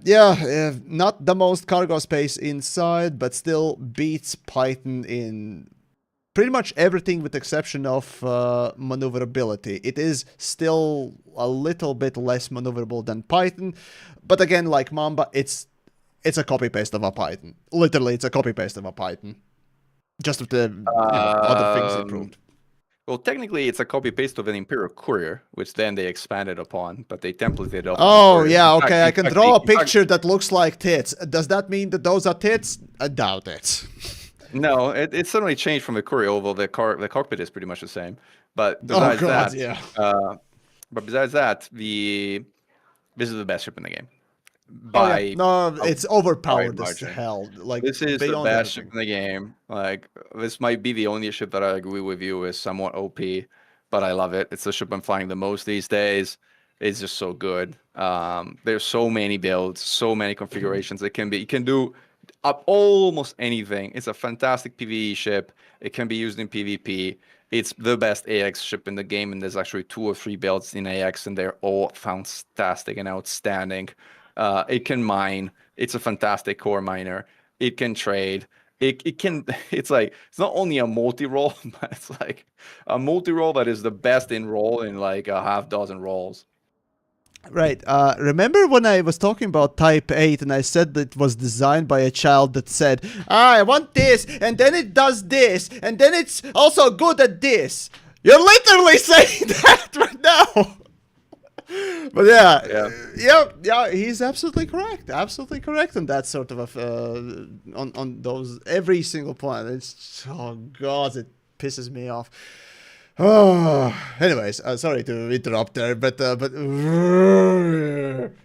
yeah, not the most cargo space inside, but still beats Python in pretty much everything with exception of maneuverability. It is still a little bit less maneuverable than Python, but again, like Mamba, it's a copy-paste of a Python. Literally, it's a copy-paste of a Python. Just with the, other things Um, improved. well, technically, it's a copy paste of an Imperial Courier, which then they expanded upon, but they templated off of the Oh, Courier. yeah, okay, I can draw a In fact, picture that looks like tits. Does that mean that those are tits? I doubt it. no, it suddenly changed from the Courier, although the cockpit is pretty much the same. But Oh, besides God, that, yeah. uh, this is the best ship in the game Oh, yeah. by No, a it's wide overpowered as margin. hell. Like, This is the beyond best ship everything. in the game. Like, this might be the only ship that I agree with you is somewhat OP, but I love it. It's the ship I'm flying the most these days. It's just so good. There's so many builds, so many configurations it can be. You can do up almost anything. It's a fantastic PvE ship. It can be used in PvP. It's the best AX ship in the game, and there's actually 2 or 3 builds in AX, and they're all fantastic and outstanding. It can mine. It's a fantastic core miner. It can trade. It can. It's like it's not only a multi-role, but it's like a multi-role that is the best in role in like a half dozen roles. Right. Remember when I was talking about Type 8 and I said that it was designed by a child that said, I want this, and then it does this, and then it's also good at this. You're literally saying that right now. But yeah, yeah, he's absolutely correct. Absolutely correct on that sort of on those every single point. It's oh god, it pisses me off. Oh, anyways, sorry to interrupt there, but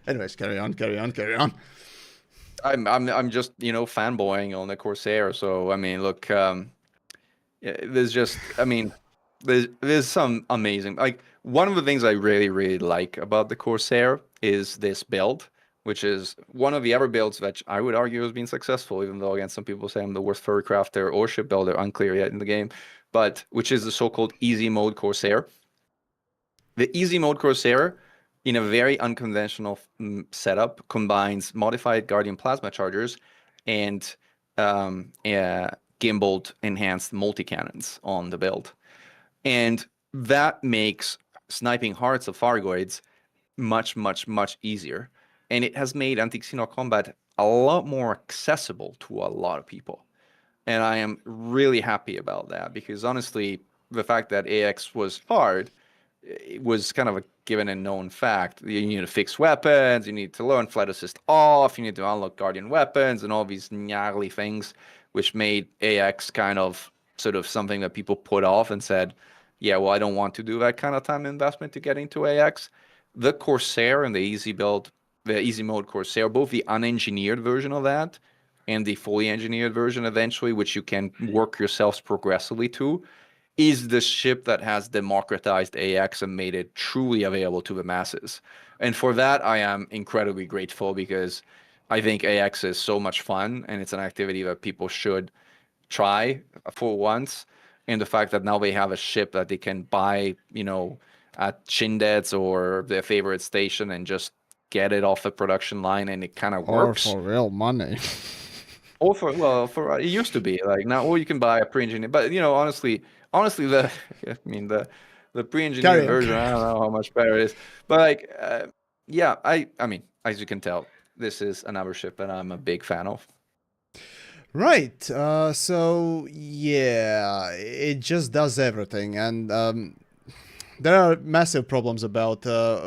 anyways, carry on. I'm just fanboying on the Corsair. So I mean, look, there's just I mean, there's some amazing like one of the things I really like about the Corsair is this build, which is one of the ever builds that I would argue has been successful, even though again some people say I'm the worst furry crafter or ship builder, unclear yet in the game, but which is the so-called easy mode Corsair. The easy mode Corsair, in a very unconventional setup, combines modified Guardian plasma chargers and gimbaled enhanced multi-cannons on the build. And that makes sniping hearts of Fargoids much easier. And it has made anti-xenon combat a lot more accessible to a lot of people. And I am really happy about that because honestly, the fact that AX was hard, it was kind of a given and known fact. You need to fix weapons, you need to learn flight assist off, you need to unlock guardian weapons and all these gnarly things, which made AX kind of sort of something that people put off and said, yeah, well, I don't want to do that kind of time investment to get into AX. The Corsair and the easy build, the easy mode Corsair, both the unengineered version of that and the fully engineered version eventually, which you can work yourselves progressively to, is the ship that has democratized AX and made it truly available to the masses. And for that, I am incredibly grateful because I think AX is so much fun and it's an activity that people should try for once. And the fact that now they have a ship that they can buy, at Shindets or their favorite station and just get it off the production line and it kind of Or works. for real money. Or for it used to be like now, or you can buy a pre-engineered. But honestly, the I mean the pre-engineered version, I don't know how much better it is. But like, yeah, I mean, as you can tell, this is another ship that I'm a big fan of. Right. So yeah, it just does everything, and there are massive problems about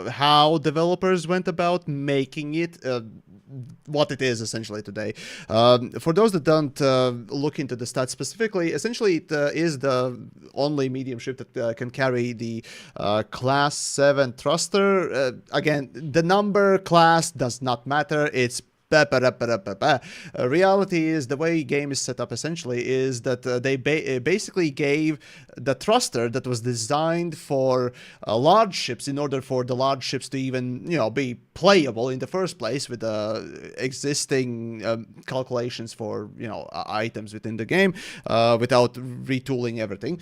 how developers went about making it what it is essentially today. For those that don't look into the stats specifically, essentially it is the only medium ship that can carry the class 7 thruster. Again, the number class does not matter. It's Reality is the way game is set up essentially is that they basically gave the thruster that was designed for large ships in order for the large ships to even be playable in the first place with existing calculations for items within the game without retooling everything.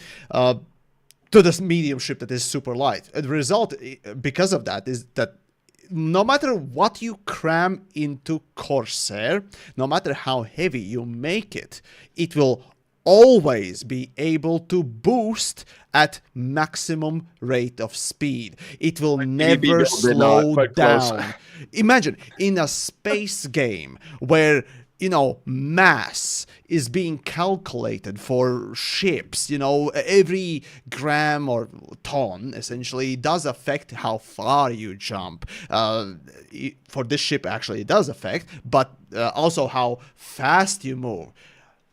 To this medium ship that is super light. The result, because of that, is that no matter what you cram into Corsair, no matter how heavy you make it, it will always be able to boost at maximum rate of speed. It will never slow down. Imagine in a space game where mass is being calculated for ships. Every gram or ton essentially does affect how far you jump. For this ship, actually, it does affect, but also how fast you move.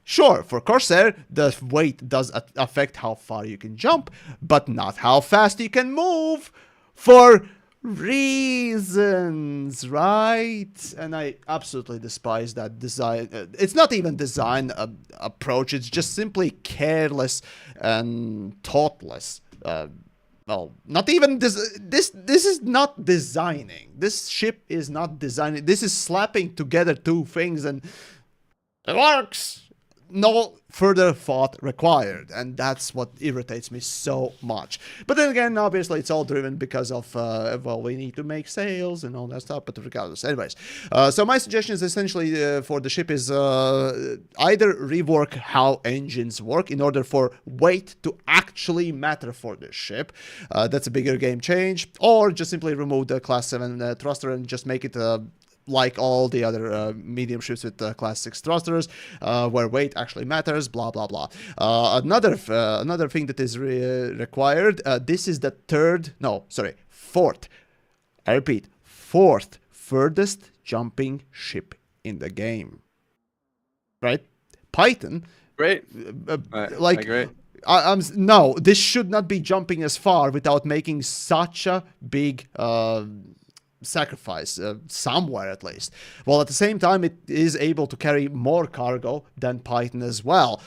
Sure, for Corsair, the weight does affect how far you can jump, but not how fast you can move. For reasons, right? And I absolutely despise that design. It's not even design approach. It's just simply careless and thoughtless. Well, not even this is not designing. This ship is not designing. This is slapping together two things and it works. No further thought required, and that's what irritates me so much. But then again, obviously, it's all driven because of, well, we need to make sales and all that stuff, but regardless. Anyways, so my suggestions essentially for the ship is either rework how engines work in order for weight to actually matter for this ship. That's a bigger game change, or just simply remove the Class 7 thruster and just make it like all the other medium ships with Class 6 thrusters, where weight actually matters, blah, blah, blah. Another thing that is required, this is the fourth, I repeat, fourth furthest jumping ship in the game. Right? Python. Great. Like, no, this should not be jumping as far without making such a big sacrifice somewhere at least. While at the same time it is able to carry more cargo than Python as well.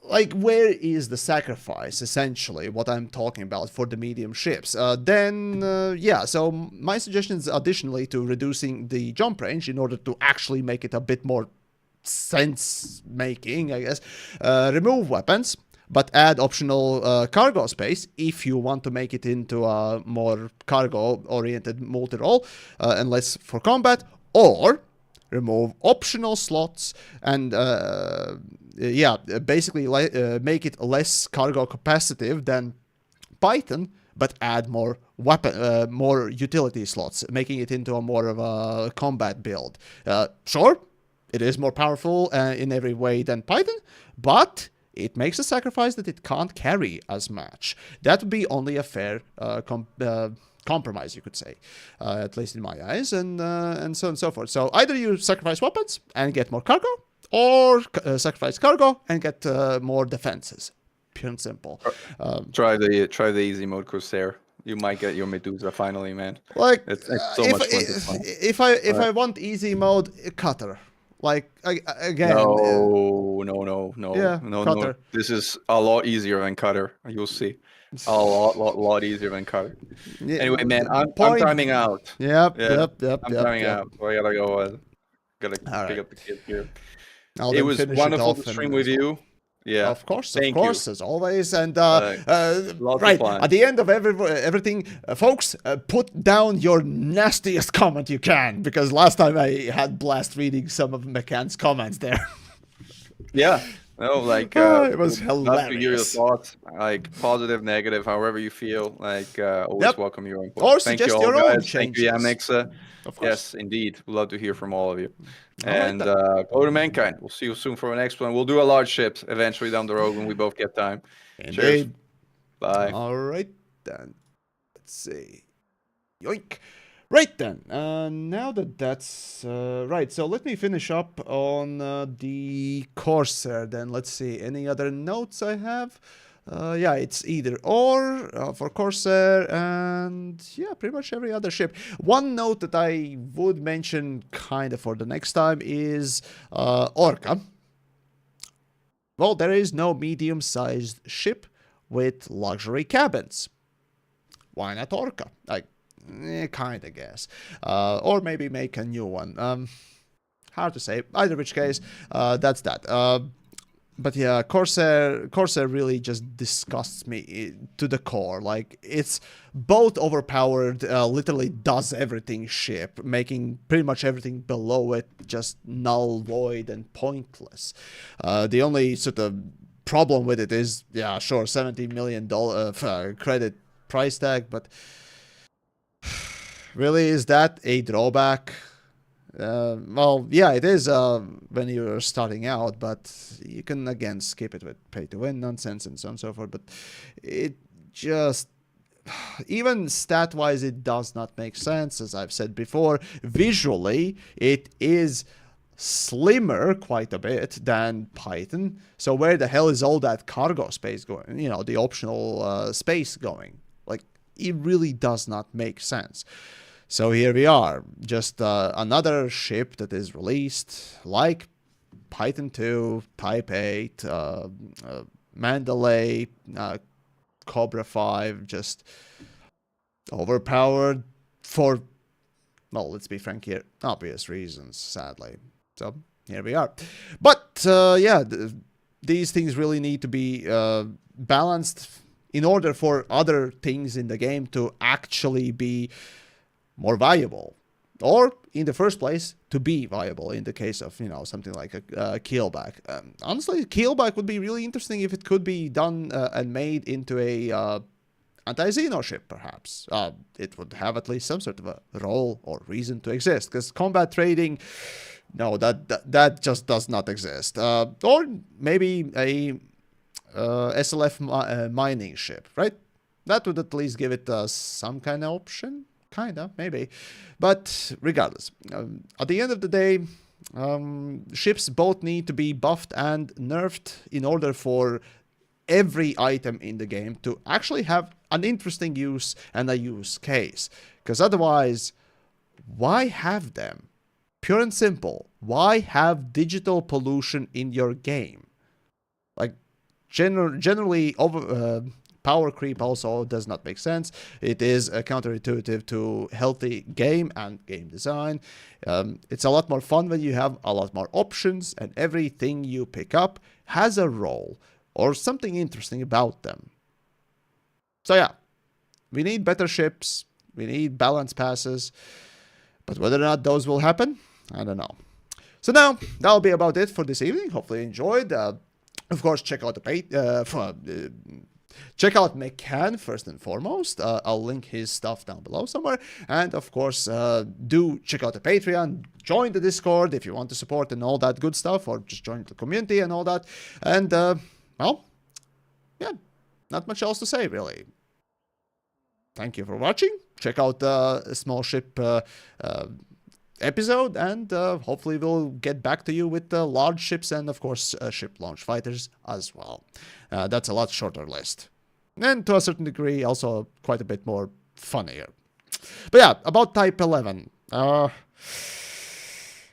Like, where is the sacrifice, essentially, what I'm talking about for the medium ships? Yeah, so my suggestions additionally to reducing the jump range in order to actually make it a bit more sense-making, I guess. Remove weapons, but add optional cargo space if you want to make it into a more cargo-oriented multi-role and less for combat, or remove optional slots and yeah, basically make it less cargo capacitive than Python, but add more more utility slots, making it into a more of a combat build. Sure, it is more powerful in every way than Python, but it makes a sacrifice that it can't carry as much. That would be only a fair compromise, you could say, at least in my eyes, and so on and so forth. So either you sacrifice weapons and get more cargo, or sacrifice cargo and get more defenses. Pure and simple. Try the easy mode Corsair. You might get your Medusa finally, man. Like, it's so much fun. If I want easy mode, cutter. Like, again... No. Yeah, no. cutter. This is a lot easier than cutter. You'll see. A lot easier than cutter. Yeah, anyway, man, I'm timing out. Yep. I'm timing out. So I gotta go. Gotta pick up the kids here. It was wonderful to stream with you. Yeah, of course, Thank you. as always. And right at the end of everything, folks, put down your nastiest comment you can, because last time I had blast reading some of Mechan's comments there. Yeah, no, like it was hilarious. Love to hear your thoughts, like positive, negative, however you feel. Like always welcome your input. Or Thank suggest you all, your own guys. Thank you, Yamexa. Of course. Yes, indeed. We'd love to hear from all of you. And go to Mankind. We'll see you soon for our next one. We'll do a large ships eventually down the road when we both get time. Indeed. Cheers. Bye. All right, then. Let's see. Yoink. Right, then. Now that that's right, so let me finish up on the Corsair, then. Let's see. Any other notes I have? Yeah, it's either or for Corsair and yeah, pretty much every other ship. One note that I would mention kind of for the next time is Orca. Well, there is no medium-sized ship with luxury cabins. Why not Orca? Kind of guess. Or maybe make a new one. Hard to say. Either which case, that's that. But yeah, Corsair really just disgusts me to the core. Like, it's both overpowered, literally does everything ship, making pretty much everything below it just null, void, and pointless. The only sort of problem with it is, yeah, sure, $70 million credit price tag, but really, is that a drawback? Well, yeah, it is when you're starting out, but you can again skip it with pay-to-win nonsense and so on and so forth. But it just, even stat-wise, it does not make sense. As I've said before, visually, it is slimmer quite a bit than Python. So where the hell is all that cargo space going? You know, the optional space going? Like, it really does not make sense. So here we are, just another ship that is released like Python 2, Type 8, Mandalay, Cobra 5, just overpowered for, well, let's be frank here, obvious reasons, sadly. So here we are. But yeah, these things really need to be balanced in order for other things in the game to actually be more viable, or in the first place to be viable in the case of, you know, something like a Keelback. Honestly, Keelback would be really interesting if it could be done and made into a anti-Xeno ship, perhaps. It would have at least some sort of a role or reason to exist, because combat trading, no, that just does not exist. Or maybe a SLF mining ship, right? That would at least give it some kind of option. Kinda, maybe. But regardless, at the end of the day, ships both need to be buffed and nerfed in order for every item in the game to actually have an interesting use and a use case. Because otherwise, why have them? Pure and simple. Why have digital pollution in your game? Like, generally, power creep also does not make sense. It is counterintuitive to healthy game and game design. It's a lot more fun when you have a lot more options and everything you pick up has a role or something interesting about them. So yeah, we need better ships. We need balance passes. But whether or not those will happen, I don't know. So now, that'll be about it for this evening. Hopefully you enjoyed. Of course, check out the check out Mechan first and foremost. I'll link his stuff down below somewhere. And of course, do check out the Patreon. Join the Discord if you want to support and all that good stuff. Or just join the community and all that. And, well, yeah, not much else to say, really. Thank you for watching. Check out the small ship episode. And hopefully we'll get back to you with the large ships and, of course, ship launch fighters as well. That's a lot shorter list. And to a certain degree, also quite a bit more funnier. But yeah, about Type 11.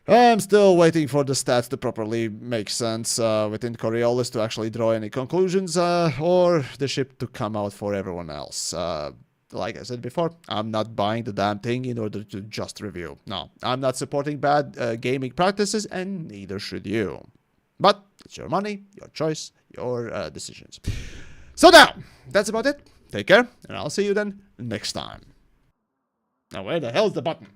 I'm still waiting for the stats to properly make sense within Coriolis to actually draw any conclusions, or the ship to come out for everyone else. Like I said before, I'm not buying the damn thing in order to just review. No, I'm not supporting bad gaming practices, and neither should you. But it's your money, your choice, your decisions. So now, that's about it. Take care, and I'll see you then next time. Now, where the hell's the button?